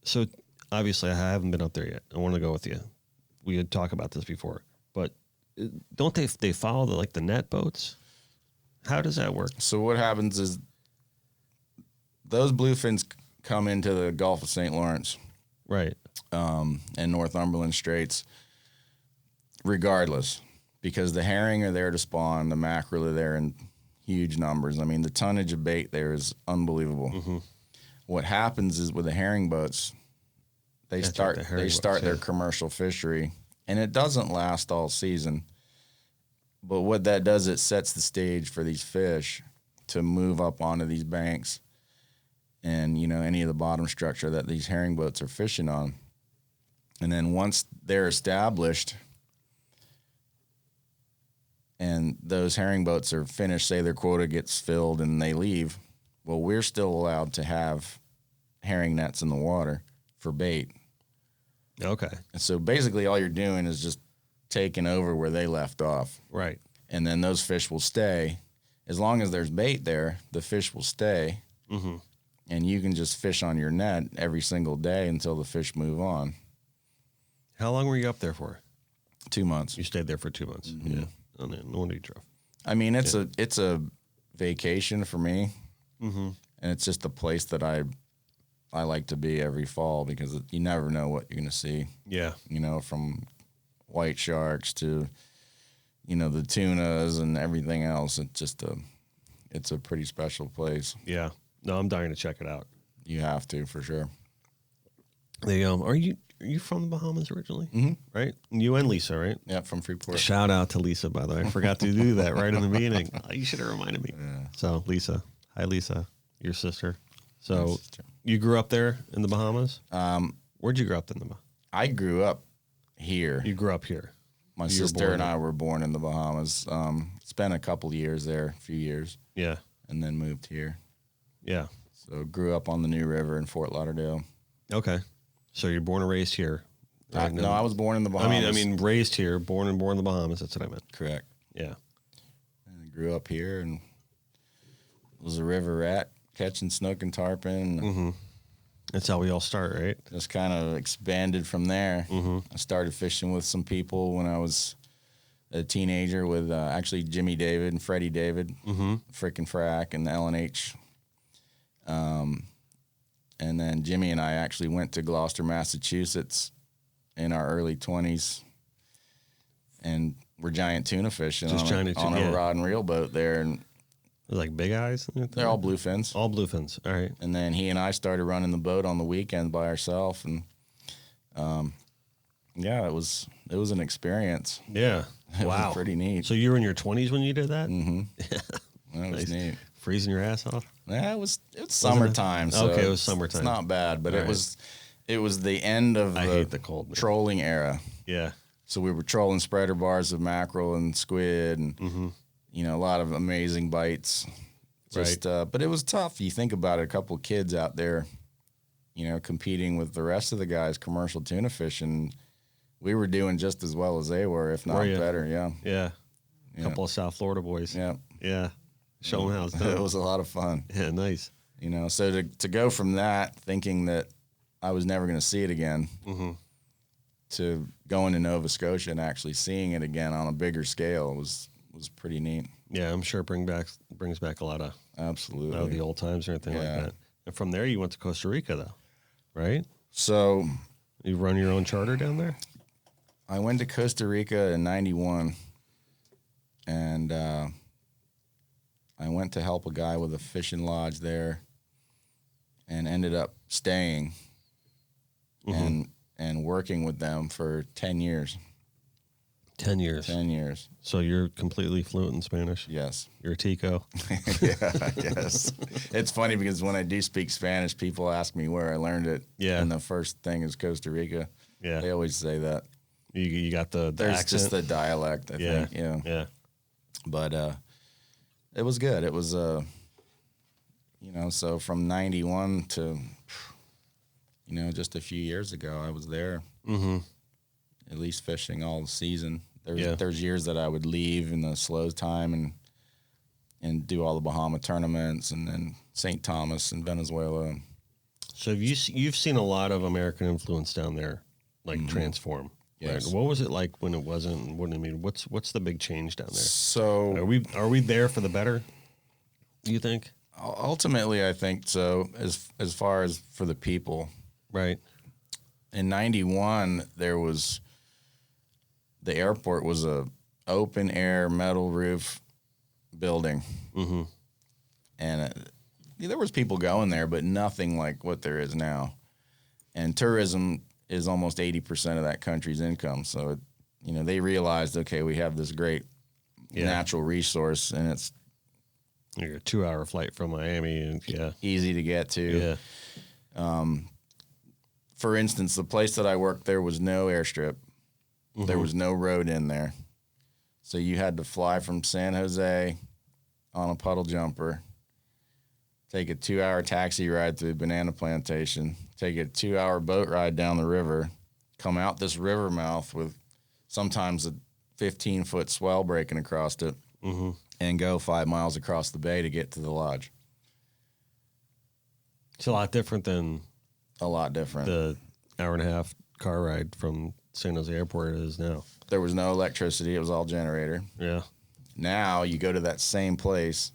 So obviously, I haven't been up there yet. I want to go with you. We had talked about this before, but don't they follow the net boats? How does that work? so what happens is those bluefins come into the Gulf of St. Lawrence Right. and Northumberland Straits regardless, because the herring are there to spawn, the mackerel are there in huge numbers. I mean, the tonnage of bait there is unbelievable. Mm-hmm. What happens is with the herring boats, they That's start right, the herring start boats, their yeah. commercial fishery, and it doesn't last all season. But what that does, it sets the stage for these fish to move up onto these banks and, you know, any of the bottom structure that these herring boats are fishing on. And then once they're established and those herring boats are finished, say their quota gets filled and they leave, well, we're still allowed to have herring nets in the water for bait. Okay. And so basically all you're doing is just taking over where they left off. Right. And then those fish will stay. As long as there's bait there, the fish will stay. Mm-hmm. And you can just fish on your net every single day until the fish move on. How long were you up there for? 2 months. You stayed there for 2 months. Mm-hmm. Yeah. And then no wonder you drove. I mean, it's a vacation for me. Mm-hmm. And it's just a place that I like to be every fall because you never know what you're going to see. Yeah. You know, from white sharks to, you know, the tunas and everything else. It's a pretty special place. Yeah. No, I'm dying to check it out. You have to, for sure. They are you from the Bahamas originally? Mm-hmm. Right? You and Lisa, right? Yeah, from Freeport. Shout out to Lisa, by the way. I forgot to do that right in the beginning. You should have reminded me. Yeah. So, Lisa. Hi, Lisa. Your sister. So, My sister. you grew up there in the Bahamas? Um, Where'd you grow up in the Bahamas? I grew up here. You grew up here. My You were sister born and there. I were born in the Bahamas. Spent a couple years there, a few years, Yeah. and then moved here. Yeah. So grew up on the New River in Fort Lauderdale. Okay. So, you're born and raised here. Right? No, I was born in the Bahamas. I mean, raised here, born in the Bahamas. That's what I meant. Correct. Yeah. And I grew up here and was a river rat, catching snook and tarpon. Mm-hmm. That's how we all start, right? Just kind of expanded from there. Mm-hmm. I started fishing with some people when I was a teenager with actually Jimmy David and Freddie David, Mm-hmm. Frickin' Frack, and the L&H. And then Jimmy and I actually went to Gloucester, Massachusetts in our early 20s. And we're giant tuna fishing Just on giant a, on tuna, a yeah. rod and reel boat there. And Like big eyes? they're all bluefins. All bluefins. All right. And then he and I started running the boat on the weekend by ourselves. And yeah, it was an experience. Yeah. It Wow. was pretty neat. So you were in your 20s when you did that? Mm-hmm. That was Nice. neat. Freezing your ass off? Yeah, it was summertime. So Okay, it was summertime. It's not bad, but All it right. was the end of I hate the cold, man. trolling era. Yeah. So we were trolling spreader bars of mackerel and squid, and Mm-hmm. you know, a lot of amazing bites. Just, but it was tough. You think about it, a couple of kids out there, you know, competing with the rest of the guys commercial tuna fishing. We were doing just as well as they were, if not Were ya? better. Yeah. Yeah. A Yeah. couple of South Florida boys. Yeah. Yeah. Show them how it's It done. was a lot of fun. Yeah, nice. You know, so to go from that, thinking that I was never going to see it again, Mm-hmm. to going to Nova Scotia and actually seeing it again on a bigger scale was pretty neat. Yeah, I'm sure it brings back a lot of Absolutely. the old times or anything Yeah. like that. And from there, you went to Costa Rica, though, right? So You run your own charter down there? I went to Costa Rica in '91, and I went to help a guy with a fishing lodge there, and ended up staying Mm-hmm. and working with them for 10 years. 10 years. 10 years, So you're completely fluent in Spanish? yes. You're a Tico? Yeah, yes. It's funny because when I do speak Spanish, people ask me where I learned it. Yeah. And the first thing is Costa Rica. Yeah. They always say that. You got the There's accent? just the dialect, I Yeah. think. Yeah. Yeah. But it was good. It was, you know, so from 91 to, you know, just a few years ago, I was there Mm-hmm. at least fishing all the season. Yeah. There's years that I would leave in the slow time and do all the Bahama tournaments, and then St. Thomas and Venezuela. So you've seen a lot of American influence down there, like transform. Yes. Right? What was it like when it wasn't? What I mean, what's the big change down there? So Are we there for the better? Do you think? ultimately, I think so. As far as for the people, Right. in '91, the airport was a open air metal roof building, Mm-hmm. and there was people going there, but nothing like what there is now. And tourism is almost 80% of that country's income. So, you know, they realized, okay, we have this great natural resource, and it's You're a 2-hour flight from Miami, and yeah, easy to get to. yeah, For instance, the place that I worked, there was no airstrip. There was no road in there. So you had to fly from San Jose on a puddle jumper take a 2-hour taxi ride through a banana plantation, take a 2-hour boat ride down the river, come out this river mouth with sometimes a 15-foot swell breaking across it, and go 5 miles across the bay to get to the lodge. It's a lot different than A lot different. the hour and a half car ride from San Jose Airport is now. There was no electricity. It was all generator. Yeah. Now you go to that same place,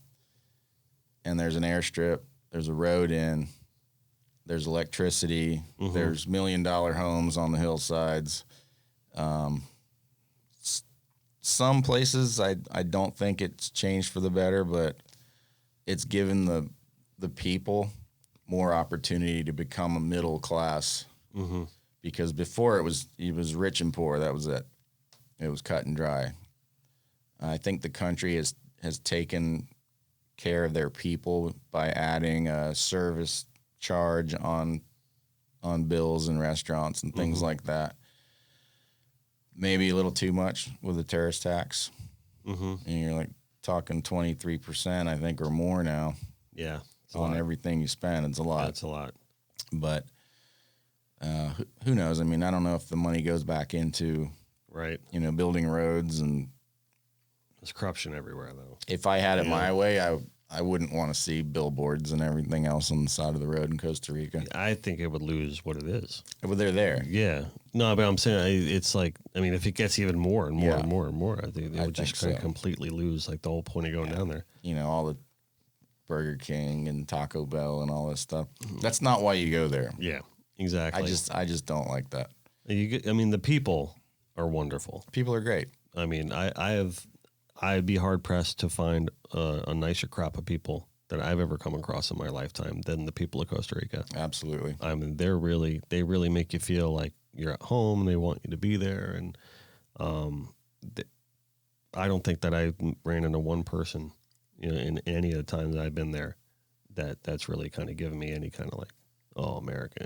and there's an airstrip. There's a road in. There's electricity. There's $1 million homes on the hillsides. Some places I don't think it's changed for the better, but it's given the people more opportunity to become a middle class. Because before it was rich and poor. That was it. It was cut and dry. I think the country has taken care of their people by adding a service charge on bills and restaurants and things like that. Maybe a little too much with the terrorist tax. And you're like talking 23%, I think, or more now. Yeah. On everything you spend. It's a lot. That's a lot. But who knows? I mean, I don't know if the money goes back into, Right. building roads. And There's corruption everywhere, though. if I had it my way, I wouldn't want to see billboards and everything else on the side of the road in Costa Rica. I think it would lose what it is. But they're there. Yeah. No, but I'm saying it's like, I mean, if it gets even more and more Yeah. and more and more, I think they I would just think kind of so. completely lose like the whole point of going down there. All the Burger King and Taco Bell and all this stuff. That's not why you go there. Yeah, exactly. I just don't like that. The people are wonderful. People are great. I mean, I'd be hard pressed to find a nicer crop of people that I've ever come across in my lifetime than the people of Costa Rica. Absolutely. I mean, they really make you feel like you're at home. They want you to be there, and I don't think that I ran into one person, in any of the times I've been there, that's really kind of given me any kind of like, oh, American,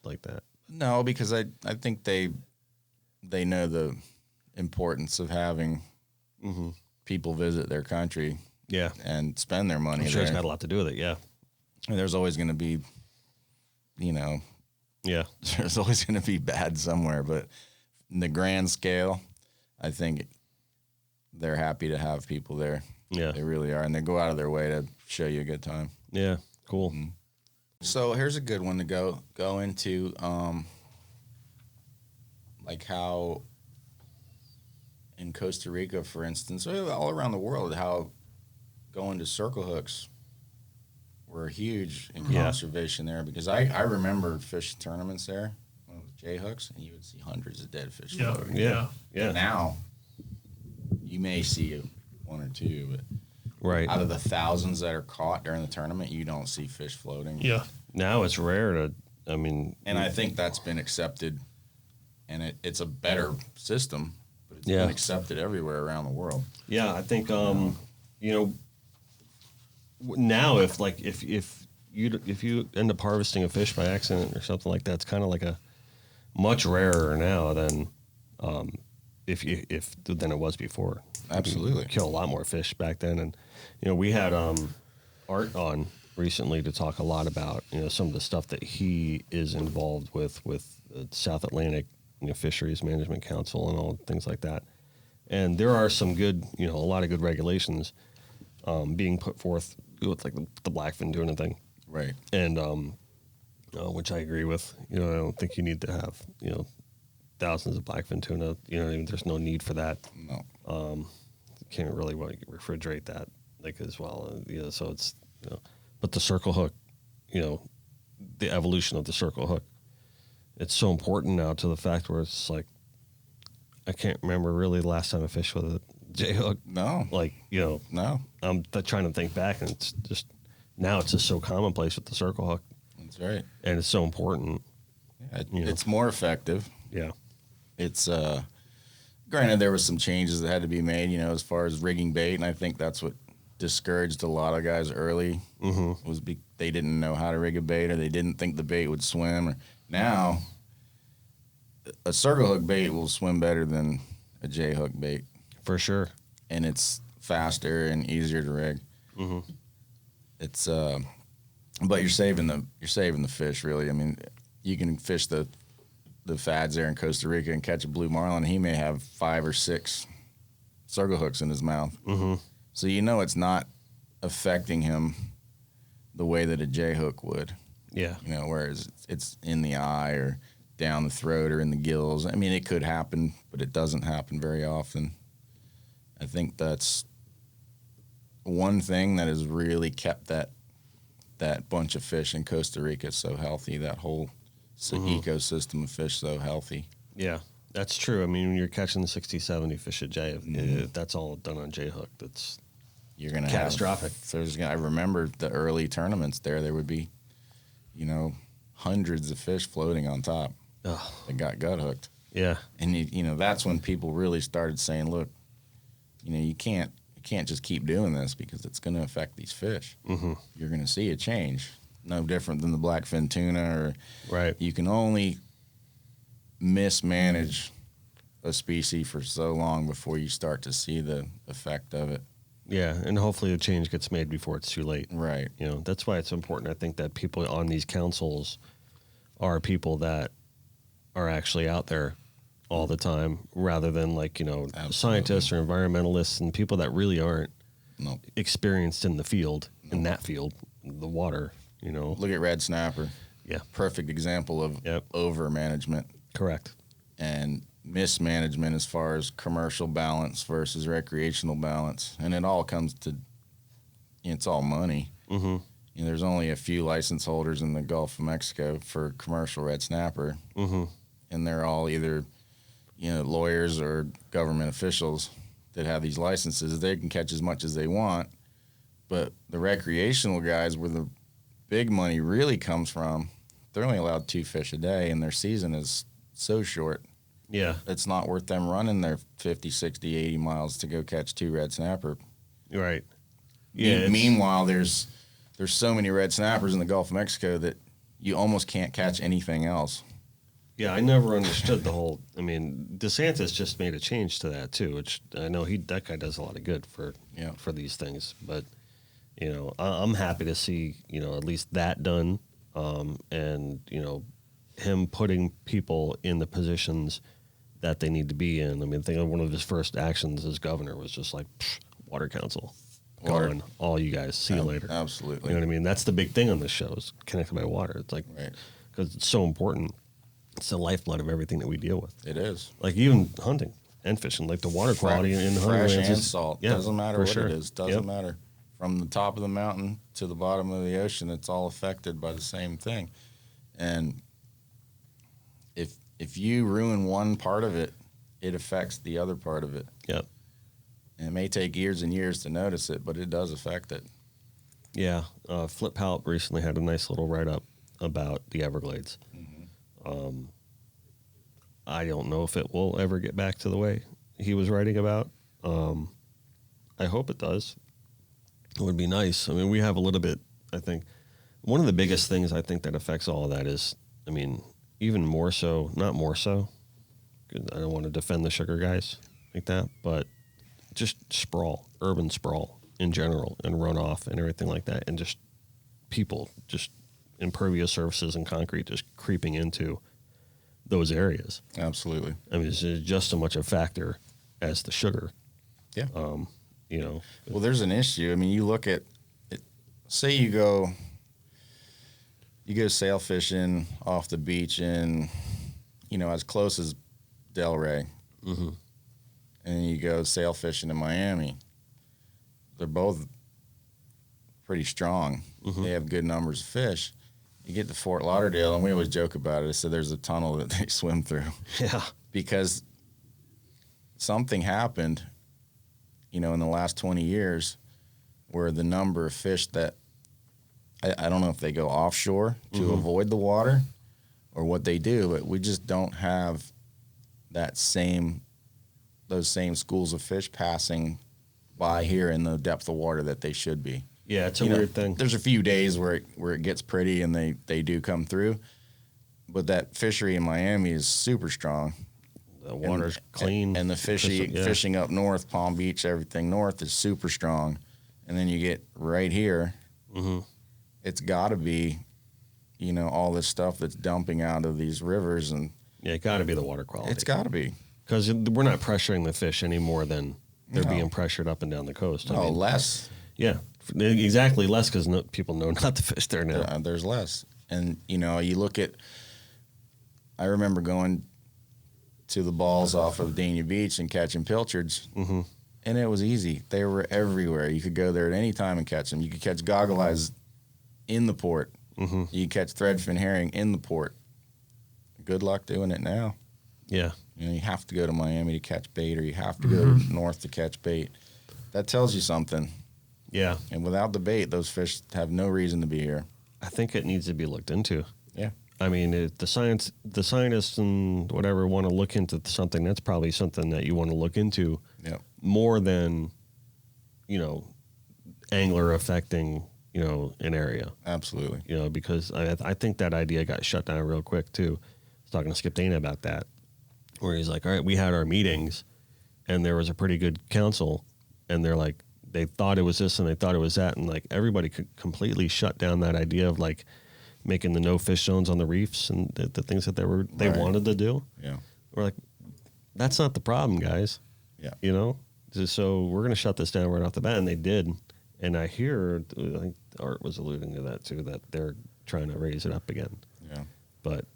like that. No, because I think they know the importance of having people visit their country. Yeah, And spend their money I'm sure there. it's got a lot to do with it. Yeah, And there's always going to be, yeah, there's always going to be bad somewhere. But in the grand scale, I think they're happy to have people there. yeah, They really are. And they go out of their way to show you a good time. yeah. Cool. So here's a good one to go into, like how in Costa Rica, for instance, or all around the world, how going to circle hooks were huge in Yeah. conservation there. Because I remember fish tournaments there when it was J hooks, and you would see hundreds of dead fish floating. Yeah. But now you may see one or two, but Right. out of the thousands that are caught during the tournament, you don't see fish floating. Yeah. Now it's rare to. I mean, And I think that's been accepted, and it's a better system, but it's Yeah. been accepted everywhere around the world. yeah, I think now if you end up harvesting a fish by accident or something like that, it's kind of like a much rarer now than if than it was before. Absolutely. You kill a lot more fish back then, and we had Art on recently to talk a lot about some of the stuff that he is involved with the South Atlantic Fisheries Management Council and all things like that. And there are some good, a lot of good regulations being put forth with like the blackfin tuna thing, Right. and which I agree with. I don't think you need to have thousands of blackfin tuna. There's no need for that. No. You can't really refrigerate that as well. So it's but the circle hook, the evolution of the circle hook, it's so important now to the fact where it's like I can't remember really the last time I fished with a J hook. No. No. I'm trying to think back, and it's just now it's just so commonplace with the circle hook, That's right. and it's so important. It's more effective. Yeah. It's granted there was some changes that had to be made, as far as rigging bait, and I think that's what discouraged a lot of guys early. Was they didn't know how to rig a bait, or they didn't think the bait would swim. Or now, a circle hook bait will swim better than a J hook bait, For sure. and it's faster and easier to rig. It's But you're saving the fish, really. I mean, you can fish the fads there in Costa Rica and catch a blue marlin. He may have 5 or 6 circle hooks in his mouth. Mm-hmm. So it's not affecting him the way that a J hook would. Yeah. Whereas it's in the eye or down the throat or in the gills. I mean, it could happen, but it doesn't happen very often. I think that's one thing that has really kept that bunch of fish in Costa Rica so healthy, that whole ecosystem of fish so healthy. Yeah, that's true. I mean, when you're catching 60, 70 fish a J, if that's all done on J hook, that's you're going to catastrophic. I remember the early tournaments there would be, hundreds of fish floating on top that got gut hooked. Yeah. And, that's when people really started saying, look, you can't just keep doing this because it's going to affect these fish. Mm-hmm. You're going to see a change. No different than the blackfin tuna, right. You can only mismanage a species for so long before you start to see the effect of it. Yeah, and hopefully the change gets made before it's too late. Right. That's why it's important. I think that people on these councils are people that are actually out there all the time, rather than scientists or environmentalists and people that really aren't experienced in the field, in that field, the water. Look at red snapper. Yeah. Perfect example of over management. Correct. And mismanagement as far as commercial balance versus recreational balance. And it all comes to, it's all money. Mm-hmm. There's only a few license holders in the Gulf of Mexico for commercial red snapper. Mm-hmm. And they're all either, lawyers or government officials that have these licenses. They can catch as much as they want. But the recreational guys, where the big money really comes from, they're only allowed 2 fish a day, and their season is so short. Yeah. It's not worth them running their 50, 60, 80 miles to go catch 2 red snapper. Right. Yeah. Meanwhile, there's so many red snappers in the Gulf of Mexico that you almost can't catch anything else. Yeah, I never understood the whole. I mean, DeSantis just made a change to that too, which I know that guy does a lot of good for these things. But I'm happy to see at least that done, and him putting people in the positions that they need to be in. I mean, I think one of his first actions as governor was just like, water council, gone, all you guys, see you later. Absolutely. You know what I mean? That's the big thing on this show, is connected by water. It's like, because it's so important. It's the lifeblood of everything that we deal with. It is. Like even hunting and fishing, like the water quality in the fresh hunting and salt. Doesn't matter what it is. Doesn't Yep. matter. From the top of the mountain to the bottom of the ocean, it's all affected by the same thing. And if you ruin one part of it, it affects the other part of it. Yep. And it may take years and years to notice it, but it does affect it. Yeah. Flip Halp recently had a nice little write-up about the Everglades. Mm-hmm. I don't know if it will ever get back to the way he was writing about. I hope it does. It would be nice. I mean, we have a little bit, I think, one of the biggest things I think that affects all of that is, I mean, even more so, not more so, 'cause I don't want to defend the sugar guys like that, but just sprawl, urban sprawl in general, and runoff and everything like that, and just people, just impervious surfaces and concrete just creeping into those areas. Absolutely. I mean, it's just as much a factor as the sugar. Yeah. Well, there's an issue. I mean, you look at it, say you go sail fishing off the beach in, as close as Delray, mm-hmm. and you go sail fishing in Miami. They're both pretty strong. Mm-hmm. They have good numbers of fish. You get to Fort Lauderdale, and we always joke about it. I said there's a tunnel that they swim through. Yeah. Because something happened, in the last 20 years where the number of fish that, I don't know if they go offshore to mm-hmm. avoid the water or what they do, but we just don't have those same schools of fish passing by here in the depth of water that they should be. Yeah, it's a weird thing. There's a few days where it gets pretty and they do come through, but that fishery in Miami is super strong. The water's clean. And the fishing up north, Palm Beach, everything north is super strong. And then you get right here, mm-hmm. it's got to be, all this stuff that's dumping out of these rivers, and Yeah, it got to be the water quality. it's got to be. Because we're not pressuring the fish any more than they're No. being pressured up and down the coast. No, less. Yeah, exactly. Less because people know not to fish there now. There's less. And, you look at, I remember going to the balls off of Dania Beach and catching pilchards, and it was easy. They were everywhere. You could go there at any time and catch them. You could catch goggle eyes in the port. You could catch threadfin herring in the port. Good luck doing it now. Yeah. You have to go to Miami to catch bait, or you have to go north to catch bait. That tells you something. Yeah. And without the bait, those fish have no reason to be here. I think it needs to be looked into. Yeah. I mean, the scientists and whatever want to look into something, that's probably something that you want to look into more than, angler affecting, an area. Absolutely. Because I think that idea got shut down real quick too. I was talking to Skip Dana about that, where he's like, all right, we had our meetings and there was a pretty good council, and they're like, they thought it was this and they thought it was that. And like everybody could completely shut down that idea of like making the no fish zones on the reefs and the things that they wanted to do. Yeah. We're like, that's not the problem, guys. Yeah. So we're going to shut this down right off the bat. And they did. And I hear, I think Art was alluding to that too, that they're trying to raise it up again. Yeah. But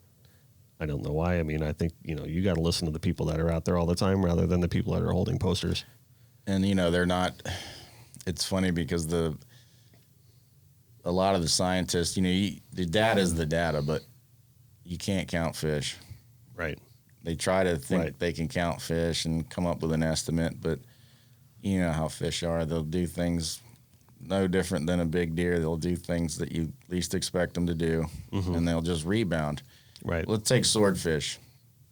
I don't know why. I mean, I think, you got to listen to the people that are out there all the time rather than the people that are holding posters. And, they're not, it's funny because a lot of the scientists, the data is the data, but you can't count fish. Right. They try to think they can count fish and come up with an estimate, but you know how fish are. They'll do things no different than a big deer. They'll do things that you least expect them to do, and they'll just rebound. Right. Let's take swordfish.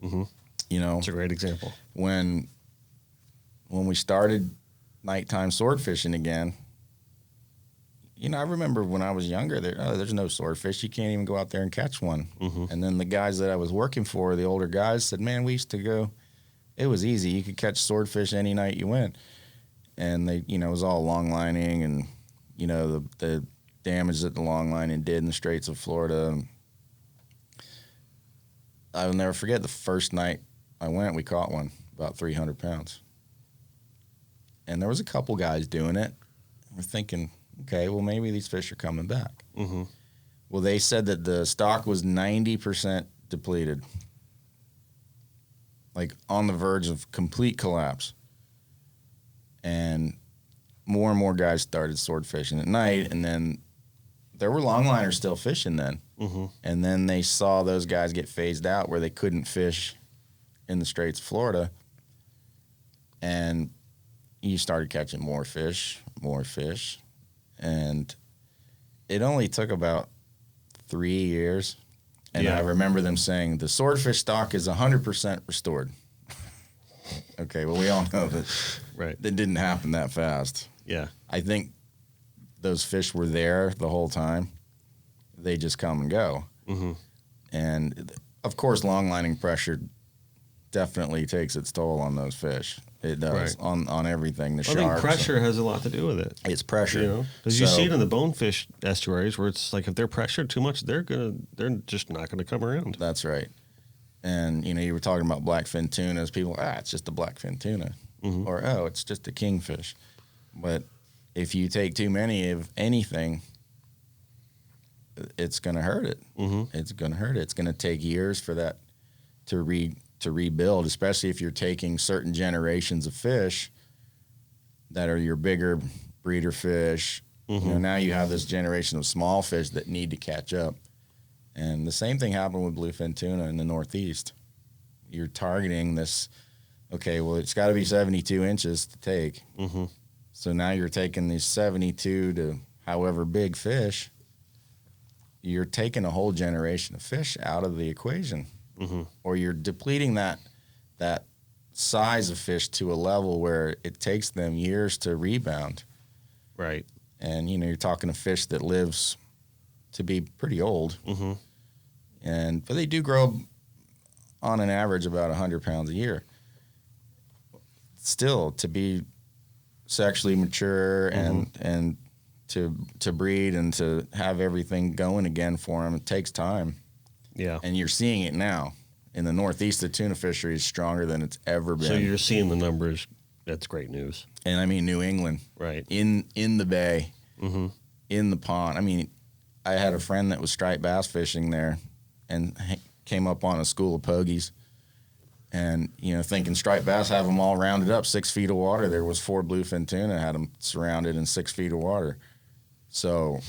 It's a great example. When we started nighttime sword fishing again, I remember when I was younger, there's no swordfish. You can't even go out there and catch one. And then the guys that I was working for, the older guys, said, man, we used to go, it was easy. You could catch swordfish any night you went. And they, it was all long lining and, the damage that the long lining did in the Straits of Florida. I will never forget the first night I went, we caught one, about 300 pounds. And there was a couple guys doing it. We're thinking, okay, well, maybe these fish are coming back. Well, they said that the stock was 90% depleted, like on the verge of complete collapse. And more and more guys started sword fishing at night, and then there were longliners still fishing then. And then they saw those guys get phased out where they couldn't fish in the Straits of Florida, and you started catching more fish, and it only took about 3 years. And I remember them saying the swordfish stock is 100% restored. Okay, well, we all know that that didn't happen that fast. Yeah. I think those fish were there the whole time. They just come and go. And, of course, long-lining pressure definitely takes its toll on those fish. It does, on everything, the sharks. I think pressure has a lot to do with it. It's pressure. Because you see it in the bonefish estuaries where it's like if they're pressured too much, they're just not gonna come around. That's right. And you were talking about blackfin tunas. People, it's just a blackfin tuna, or it's just a kingfish. But if you take too many of anything, it's gonna hurt it. It's gonna hurt it. It's gonna take years for that to rebuild, especially if you're taking certain generations of fish that are your bigger breeder fish. Now you have this generation of small fish that need to catch up. And the same thing happened with bluefin tuna in the Northeast. You're targeting this, okay, well, it's got to be 72 inches to take. So now you're taking these 72 to however big fish. You're taking a whole generation of fish out of the equation. Or you're depleting that size of fish to a level where it takes them years to rebound. Right. And, you're talking a fish that lives to be pretty old. But they do grow on an average about 100 pounds a year. Still, to be sexually mature and to breed and to have everything going again for them. It takes time. Yeah. And you're seeing it now. In the Northeast, the tuna fishery is stronger than it's ever been. So you're seeing the numbers. That's great news. And I mean, New England, right? In the bay, in the pond. I mean, I had a friend that was striped bass fishing there, and came up on a school of pogies, and thinking striped bass have them all rounded up 6 feet of water. There was 4 bluefin tuna had them surrounded in 6 feet of water. So,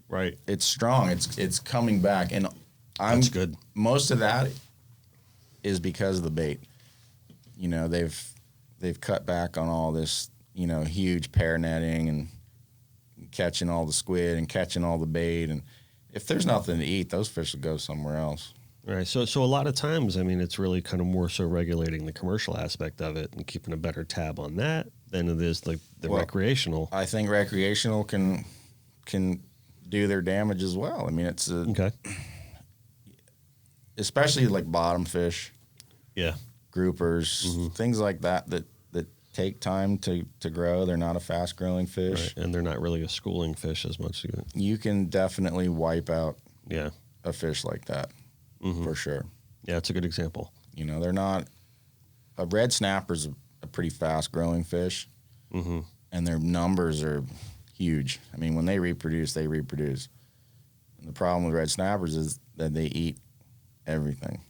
right, it's strong. It's coming back, and that's good. Most of that is because of the bait. They've cut back on all this, huge pair netting and catching all the squid and catching all the bait. And if there's nothing to eat, those fish will go somewhere else. Right. So a lot of times, I mean, it's really kind of more so regulating the commercial aspect of it and keeping a better tab on that than it is like the recreational. I think recreational can do their damage as well. I mean, it's okay. Especially like bottom fish, groupers, things like that take time to grow. They're not a fast growing fish, right. And they're not really a schooling fish as much. You can definitely wipe out a fish like that for sure. Yeah, it's a good example. They're not a red snapper's a pretty fast growing fish, and their numbers are huge. I mean, when they reproduce, they reproduce. And the problem with red snappers is that they eat everything.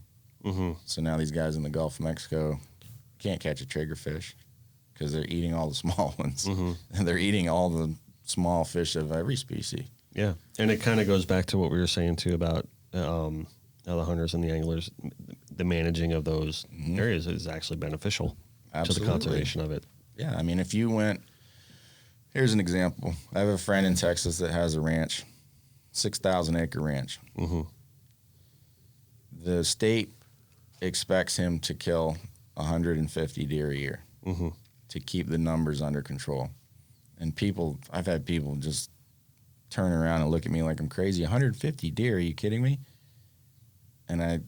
So now these guys in the Gulf of Mexico can't catch a triggerfish because they're eating all the small ones. And they're eating all the small fish of every species. Yeah, and it kind of goes back to what we were saying too about how the hunters and the anglers, the managing of those areas is actually beneficial to the conservation of it. Yeah, I mean, if you went, here's an example. I have a friend in Texas that has a ranch, 6,000 acre ranch. The state expects him to kill 150 deer a year to keep the numbers under control. And I've had people just turn around and look at me like I'm crazy. 150 deer, are you kidding me? And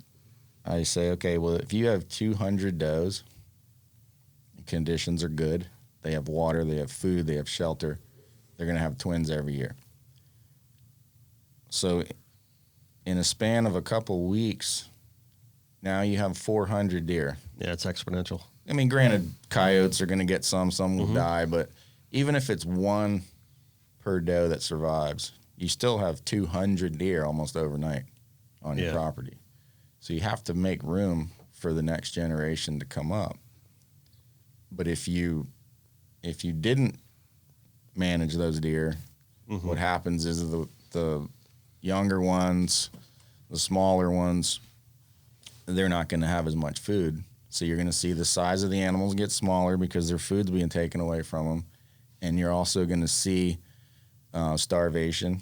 I say, okay, well, if you have 200 does, conditions are good, they have water, they have food, they have shelter, they're going to have twins every year. So in a span of a couple weeks, now you have 400 deer. Yeah, it's exponential. I mean, granted, coyotes are going to get some will die, but even if it's one per doe that survives, you still have 200 deer almost overnight on your property. So you have to make room for the next generation to come up. But if you didn't manage those deer, what happens is the younger ones, the smaller ones, they're not going to have as much food. So you're going to see the size of the animals get smaller because their food's being taken away from them. And you're also going to see starvation.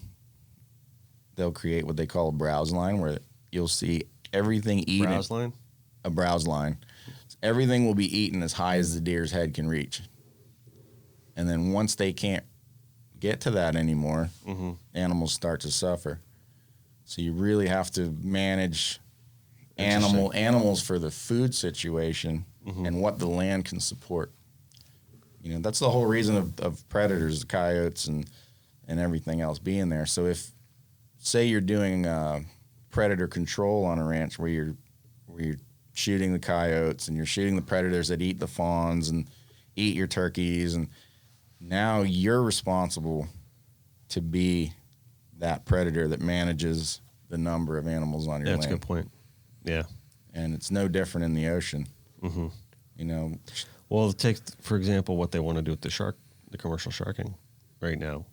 They'll create what they call a browse line, where you'll see everything eaten. Browse line? A browse line. Everything will be eaten as high as the deer's head can reach. And then once they can't get to that anymore, animals start to suffer. So you really have to manage animals for the food situation and what the land can support. That's the whole reason of predators, coyotes, and everything else being there. So if, say, you're doing predator control on a ranch where you're shooting the coyotes and you're shooting the predators that eat the fawns and eat your turkeys, and now you're responsible to be that predator that manages the number of animals on your land. That's a good point. Yeah. And it's no different in the ocean. Well, take, for example, what they want to do with the commercial sharking right now.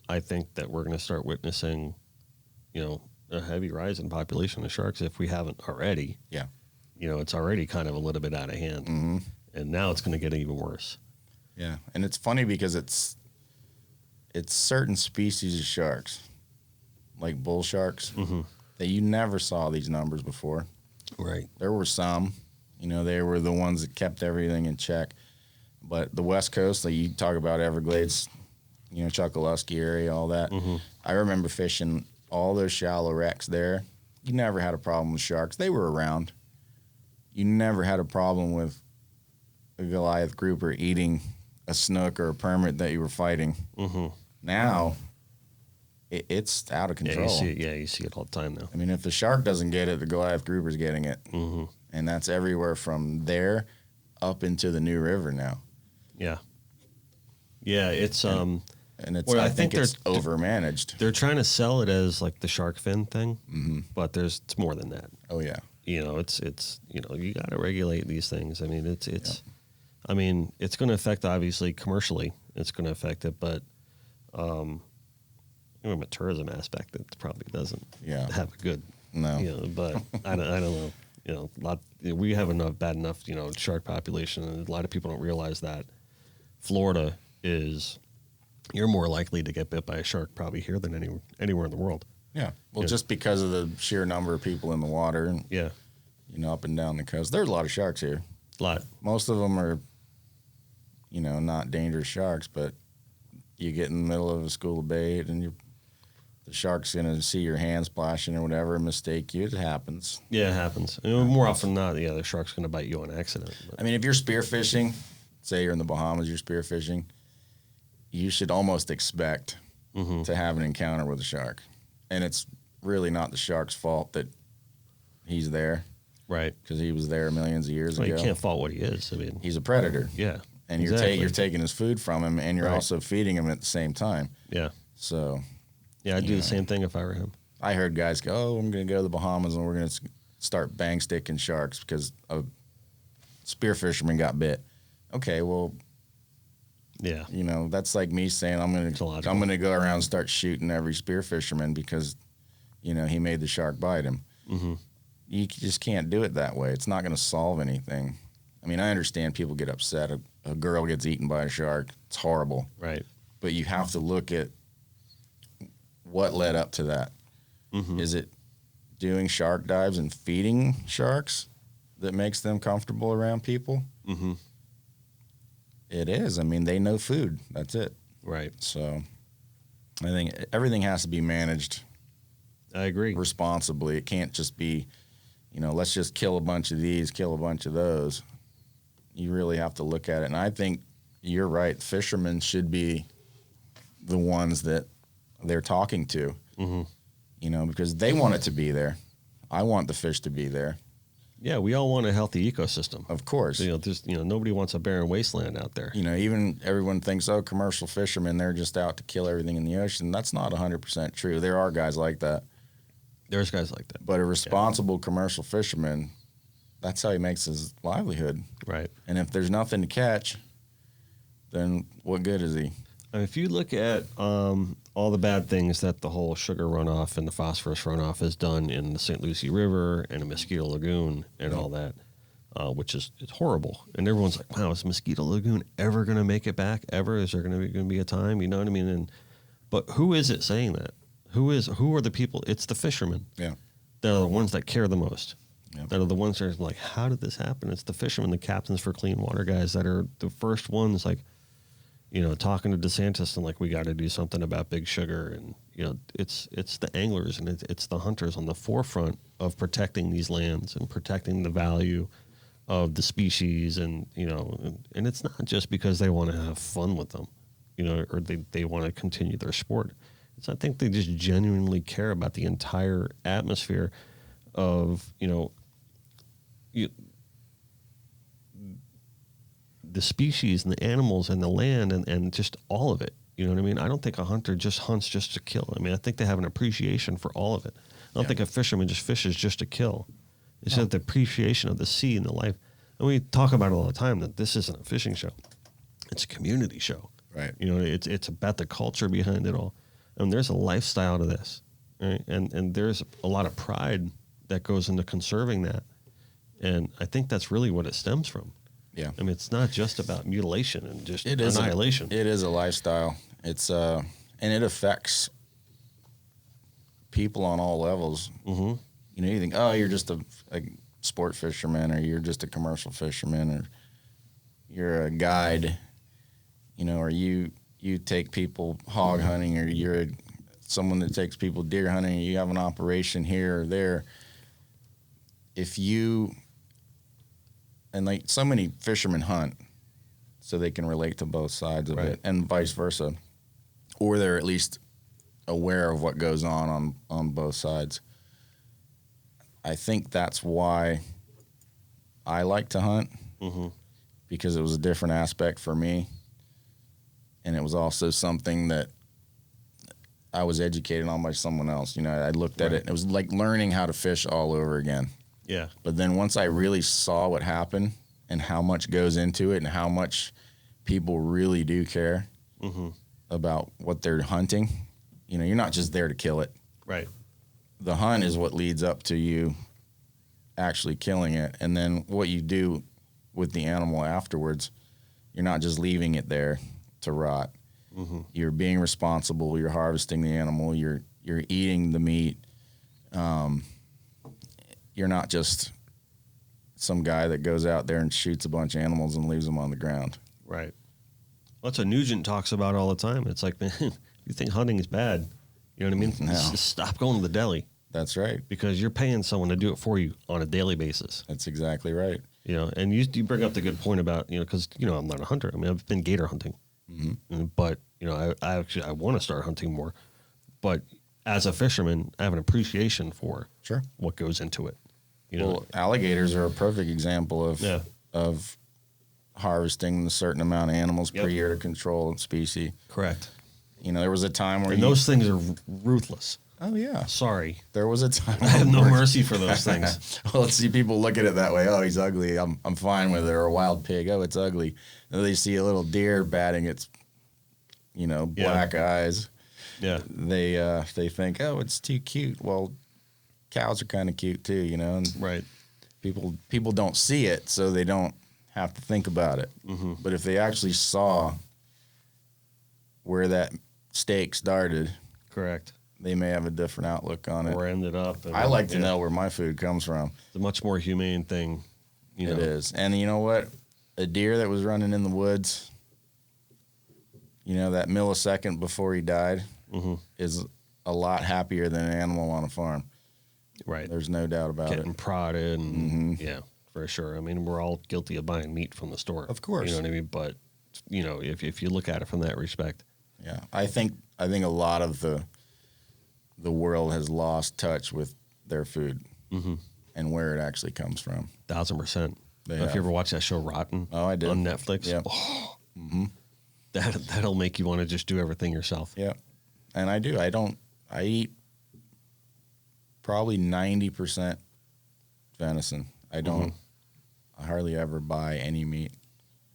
I think that we're going to start witnessing, a heavy rise in population of sharks if we haven't already. Yeah. It's already kind of a little bit out of hand. And now it's going to get even worse. Yeah. And it's funny because it's certain species of sharks, like bull sharks, that you never saw these numbers before. Right. There were some, they were the ones that kept everything in check. But the West Coast, like you talk about Everglades, Chokoloskee area, all that. I remember fishing all those shallow wrecks there. You never had a problem with sharks. They were around. You never had a problem with a Goliath grouper eating a snook or a permit that you were fighting. Now, it's out of Yeah, control. you see it. Yeah, you see it all the time now. I mean, if the shark doesn't get it, the Goliath grouper's getting it. Mm-hmm. And that's everywhere from there up into the New River now. Yeah. Yeah, it's And it's, well, I I think think it's overmanaged. they're trying to sell it as like the shark fin thing, Mm-hmm. but it's more than that. Oh, yeah. You know, it's you know, you got to regulate these things. I mean, I mean, it's going to affect, obviously, commercially. It's going to affect it, but from a tourism aspect, it probably doesn't have a good, No. you know, but I don't know. You know, we have enough bad enough, you know, shark population, and a lot of people don't realize that Florida is, you're more likely to get bit by a shark probably here than anywhere in the world. Yeah. Well, Yeah. just because of the sheer number of people in the water and, Yeah, you know, up and down the coast. There's a lot of sharks here. a lot. Most of them are, you know, not dangerous sharks, but you get in the middle of a school of bait and the shark's going to see your hand splashing or whatever and mistake you. It happens. Yeah, it happens. You know, more often than not, yeah, the shark's going to bite you on accident. But. I mean, if you're spearfishing, say you're in the Bahamas, you're spearfishing, you should almost expect to have an encounter with a shark. And it's really not the shark's fault that he's there, Right. because he was there millions of years Well, ago. you can't fault what he is. I mean, He's a predator. yeah. And exactly. you're taking his food from him, and you're Right. also feeding him at the same time. Yeah. So Yeah, I'd do Yeah. the same thing if I were him. I heard guys go, "Oh, I'm going to go to the Bahamas and we're going to start bang sticking sharks because a spear fisherman got bit." Okay, well, Yeah. you know, that's like me saying I'm going to go around and start shooting every spear fisherman because, you know, he made the shark bite him. Mm-hmm. You just can't do it that way. It's not going to solve anything. I mean, I understand people get upset. A girl gets eaten by a shark. It's horrible. Right. But you have to look at what led up to that. Mm-hmm. Is it doing shark dives and feeding sharks that makes them comfortable around people? Mm-hmm. It is. I mean, they know food. That's it. Right. So I think everything has to be managed I agree. responsibly. It can't just be, you know, let's just kill a bunch of these, kill a bunch of those. You really have to look at it. And I think you're right. Fishermen should be the ones that they're talking to, you know, because they want it to be there. I want the fish to be there. Yeah, we all want a healthy ecosystem. Of course. You know, nobody wants a barren wasteland out there. You know, even everyone thinks, oh, commercial fishermen, they're just out to kill everything in the ocean. That's not 100% true. There are guys like that. There's guys like that. But a responsible commercial fisherman, that's how he makes his livelihood. Right. And if there's nothing to catch, then what good is he? And if you look at all the bad things that the whole sugar runoff and the phosphorus runoff has done in the St. Lucie River and the Mosquito Lagoon and all that, which is it's horrible. And everyone's like, wow, is Mosquito Lagoon ever going to make it back? Ever? Is there going to be a time? You know what I mean? But who is it saying that? Who are the people? It's the fishermen. Yeah. That are the ones that care the most. Yeah. That are the ones that are like, how did this happen? It's the fishermen, the captains for clean water guys that are the first ones, like, you know, talking to DeSantis and like, we got to do something about big sugar. And, you know, it's the anglers and it's the hunters on the forefront of protecting these lands and protecting the value of the species. And, you know, and it's not just because they want to have fun with them, you know, or they want to continue their sport. I think they just genuinely care about the entire atmosphere of, you know, the species and the animals and the land and just all of it. You know what I mean? I don't think a hunter just hunts just to kill. I mean, I think they have an appreciation for all of it. I don't think a fisherman just fishes just to kill. It's just the appreciation of the sea and the life. And we talk about it all the time that this isn't a fishing show. It's a community show. Right. You know, it's about the culture behind it all. And there's a lifestyle to this, right? And there's a lot of pride that goes into conserving that. And I think that's really what it stems from. Yeah. I mean, it's not just about mutilation and just It annihilation. It is a lifestyle. It's and it affects people on all levels. Mm-hmm. You know, you think, oh, you're just a sport fisherman, or you're just a commercial fisherman, or you're a guide, you know, or you take people hog hunting, or you're someone that takes people deer hunting, or you have an operation here or there. If you, and like so many fishermen hunt so they can relate to both sides of it, and vice versa. or they're at least aware of what goes on both sides. I think that's why I like to hunt, because it was a different aspect for me. And it was also something that I was educated on by someone else. You know, I looked at it. It was like learning how to fish all over again. Yeah. But then once I really saw what happened and how much goes into it and how much people really do care about what they're hunting, you know, you're not just there to kill it. Right. The hunt is what leads up to you actually killing it. And then what you do with the animal afterwards, you're not just leaving it there to rot. You're being responsible. You're harvesting the animal. You're eating the meat. You're not just some guy that goes out there and shoots a bunch of animals and leaves them on the ground. Right. Well, that's what Nugent talks about all the time. It's like, man, you think hunting is bad, you know what I mean? No. Just stop going to the deli. That's right. Because you're paying someone to do it for you on a daily basis. That's exactly right. You know, and you bring up the good point about, you know, because, you know, I'm not a hunter. I mean, I've been gator hunting. But, you know, I want to start hunting more. But as a fisherman, I have an appreciation for what goes into it. You know? Well, alligators are a perfect example of harvesting a certain amount of animals per year to control a species. Correct. You know, there was a time where those things are ruthless. Oh, yeah. Sorry. There was a time. I have no mercy for those things. Well, let's see people look at it that way. Oh, he's ugly. I'm fine with it. Or a wild pig. Oh, it's ugly. And they see a little deer batting its, you know, black eyes. Yeah. They think, oh, it's too cute. Well, cows are kind of cute too, you know. And right. People don't see it, so they don't have to think about it. But if they actually saw where that stake started, correct, they may have a different outlook on it. Or ended up. I like to know where my food comes from. It's a much more humane thing. You know? It is. And you know what? A deer that was running in the woods, you know, that millisecond before he died is a lot happier than an animal on a farm. Right. There's no doubt about Getting prodded and yeah, for sure. I mean, we're all guilty of buying meat from the store. Of course. You know what I mean? But, you know, if you look at it from that respect. Yeah. I think a lot of the world has lost touch with their food and where it actually comes from. 1,000%. If you ever watch that show Rotten I did. on Netflix, yeah. That'll make you want to just do everything yourself. Yeah. And I do. I eat probably 90% venison. I hardly ever buy any meat.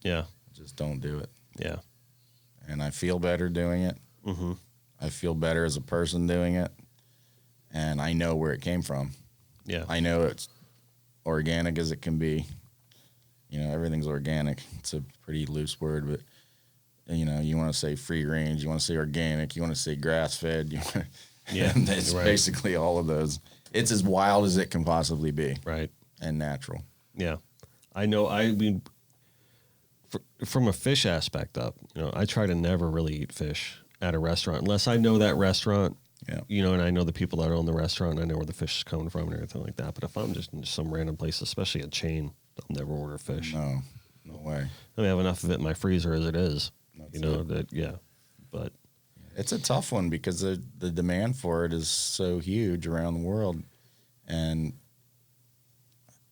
Yeah. I just don't do it. Yeah. And I feel better doing it. I feel better as a person doing it. And I know where it came from. Yeah. I know it's organic as it can be. You know, everything's organic. It's a pretty loose word, but, you know, you want to say free range, you want to say organic, you want to say grass-fed. Yeah. It's basically all of those. It's as wild as it can possibly be. Right. And natural. Yeah. I know. I mean, from a fish aspect up, you know, I try to never really eat fish at a restaurant unless I know that restaurant, you know, and I know the people that own the restaurant, I know where the fish is coming from and everything like that. But if I'm just in some random place, especially a chain, I'll never order fish. No way. I mean, I have enough of it in my freezer as it is. That's you know, it. but it's a tough one because the demand for it is so huge around the world. And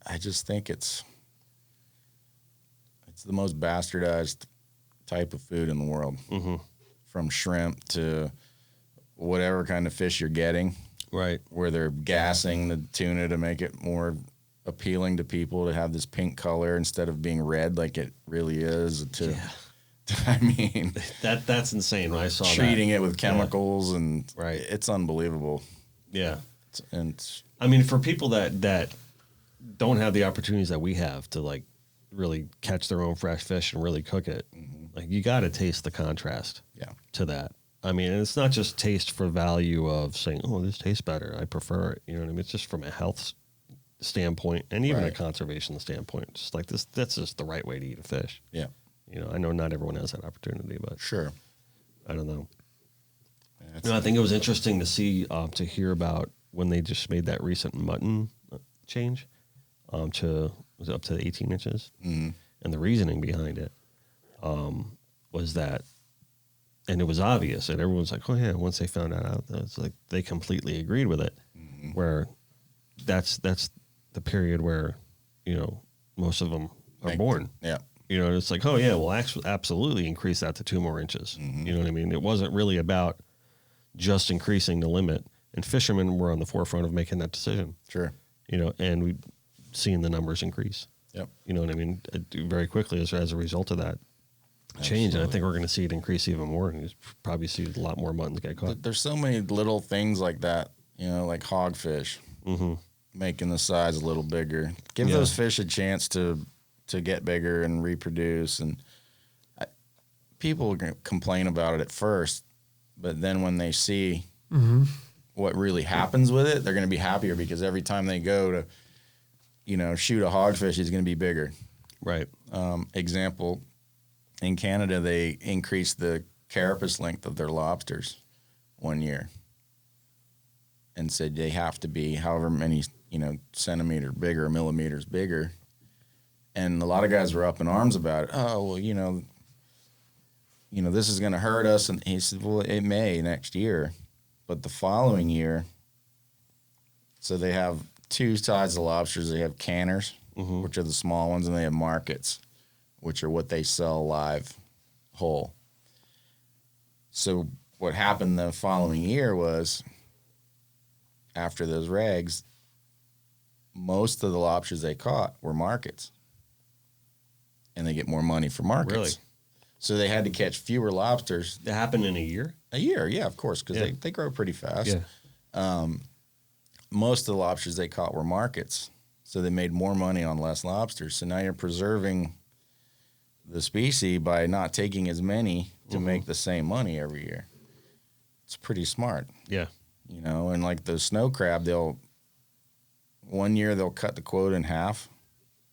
I just think it's the most bastardized type of food in the world. From shrimp to whatever kind of fish you're getting. Right. Where they're gassing the tuna to make it more appealing to people to have this pink color instead of being red like it really is. I mean, that's insane. When I saw treating it with chemicals and it's unbelievable. Yeah. And I mean, for people that don't have the opportunities that we have to like really catch their own fresh fish and really cook it, like you got to taste the contrast to that. I mean, and it's not just taste for value of saying, oh, this tastes better, I prefer it. You know what I mean? It's just from a health standpoint and even a conservation standpoint. Just like that's just the right way to eat a fish. Yeah. You know, I know not everyone has that opportunity, but sure. I don't know. No, I think it was interesting to see, to hear about when they just made that recent mutton change was up to 18 inches. And the reasoning behind it was that and it was obvious, and everyone's like, oh yeah, once they found out, it's like they completely agreed with it. Where that's the period where, you know, most of them are born. Yeah. You know, it's like, oh yeah, well, absolutely increase that to 2 more inches. You know what I mean? It wasn't really about just increasing the limit, and fishermen were on the forefront of making that decision. Sure. You know, and we've seen the numbers increase. Yep. You know what I mean? Very quickly as a result of that change, and I think we're going to see it increase even more, and you probably see a lot more muttons get caught. There's so many little things like that, you know, like hogfish, making the size a little bigger. Give those fish a chance to get bigger and reproduce. And people complain about it at first, but then when they see what really happens with it, they're going to be happier, because every time they go to, you know, shoot a hogfish, he's going to be bigger. Right. Example, in Canada, they increased the carapace length of their lobsters one year and said they have to be however many, you know, centimeter bigger, millimeters bigger. And a lot of guys were up in arms about it. Oh, well, you know, this is going to hurt us. And he said, well, it may next year, but the following year. So they have 2 sides of lobsters. They have canners, which are the small ones, and they have markets, which are what they sell live whole. So what happened the following year was, after those regs, most of the lobsters they caught were markets. And they get more money for markets. Really? So they had to catch fewer lobsters. That happened in a year? A year, yeah, of course, because they grow pretty fast. Yeah. Most of the lobsters they caught were markets. So they made more money on less lobsters. So now you're preserving the species by not taking as many to make the same money every year. It's pretty smart. Yeah. You know, and like the snow crab, one year they'll cut the quota in half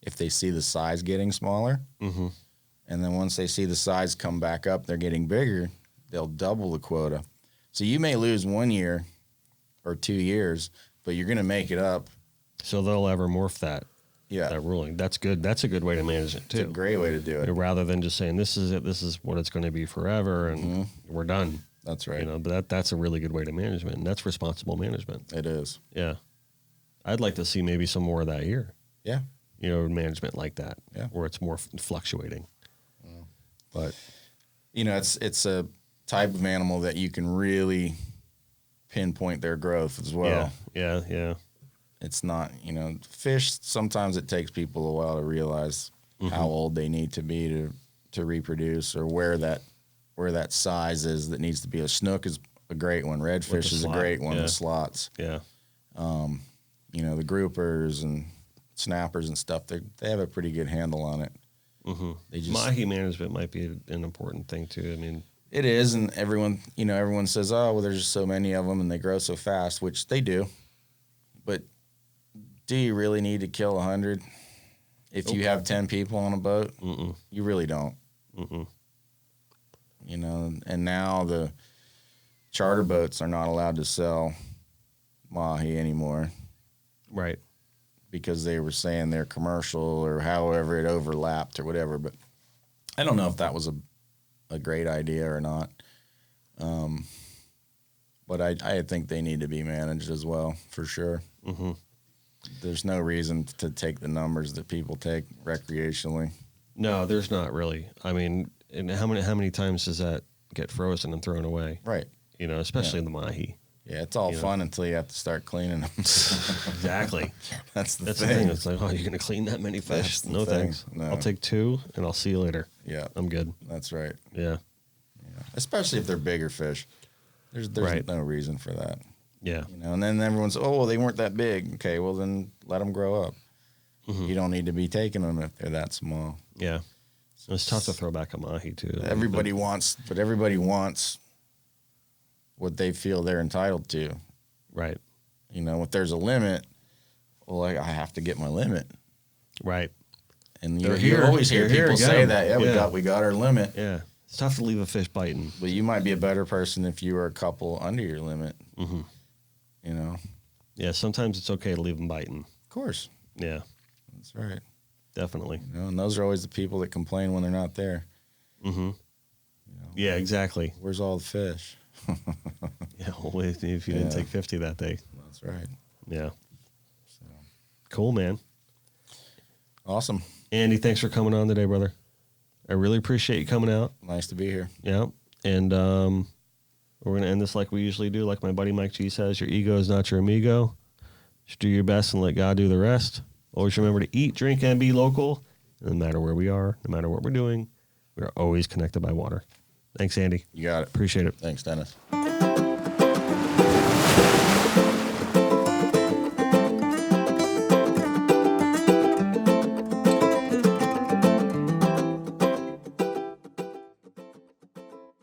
if they see the size getting smaller. And then once they see the size come back up, they're getting bigger, they'll double the quota. So you may lose 1 year or 2 years, but you're going to make it up. So they'll ever morph that Yeah. that ruling. That's good. That's a good way to manage it too. It's a great way to do it. Rather than just saying this is it, this is what it's going to be forever, and we're done. That's right. You know, but that's a really good way to management, and that's responsible management. It is. Yeah, I'd like to see maybe some more of that here. Yeah. You know, management like that, Yeah. where it's more fluctuating. But You know, it's a type of animal that you can really pinpoint their growth as well. yeah. It's not, you know, fish, sometimes it takes people a while to realize how old they need to be to reproduce, or where that size is that needs to be. A snook is a great one. Redfish is a great one. Yeah. The slots. Yeah. You know, the groupers and snappers and stuff, they have a pretty good handle on it. They just, Mahi management might be an important thing too. I mean, it is, and everyone says, oh, well, there's just so many of them and they grow so fast, which they do. But do you really need to kill 100 if you have 10 people on a boat? You really don't. You know, and now the charter boats are not allowed to sell mahi anymore. right. Because they were saying they're commercial, or however it overlapped or whatever. But I don't know if that was a great idea or not. But I think they need to be managed as well, for sure. There's no reason to take the numbers that people take recreationally. No, there's not really. I mean, and how many times does that get frozen and thrown away? Right. You know, especially the mahi. Yeah, it's all fun until you have to start cleaning them. Exactly. That's the That's thing. the thing. It's like, oh, you're going to clean that many fish? That's the No, thing. thanks. No. I'll take 2, and I'll see you later. Yeah, I'm good. that's right. Yeah. Especially if they're bigger fish. There's Right. no reason for that. Yeah. You know, and then everyone's, oh, well, they weren't that big. Okay, well, then let them grow up. You don't need to be taking them if they're that small. Yeah. It's tough to throw back a mahi too. Everybody wants what they feel they're entitled to. Right. You know, if there's a limit, well, I have to get my limit. Right. And They're you here. always hear They're here, people get say 'em. that. Yeah, Yeah. we got our limit. Yeah. It's tough to leave a fish biting. But you might be a better person if you were a couple under your limit. You know, Yeah. Sometimes it's okay to leave them biting. of course, Yeah. that's right. Definitely. You know, and those are always the people that complain when they're not there. Yeah, exactly. Where's all the fish? Yeah, well, if you didn't take 50 that day. That's right. Yeah. So. Cool, man. Awesome. Andy, thanks for coming on today, brother. I really appreciate you coming out. Nice to be here. Yeah. And we're going to end this like we usually do. Like my buddy Mike G says, your ego is not your amigo. Just do your best and let God do the rest. Always remember to eat, drink, and be local. No matter where we are, no matter what we're doing, we are always connected by water. Thanks, Andy. You got it. Appreciate it. Thanks, Dennis.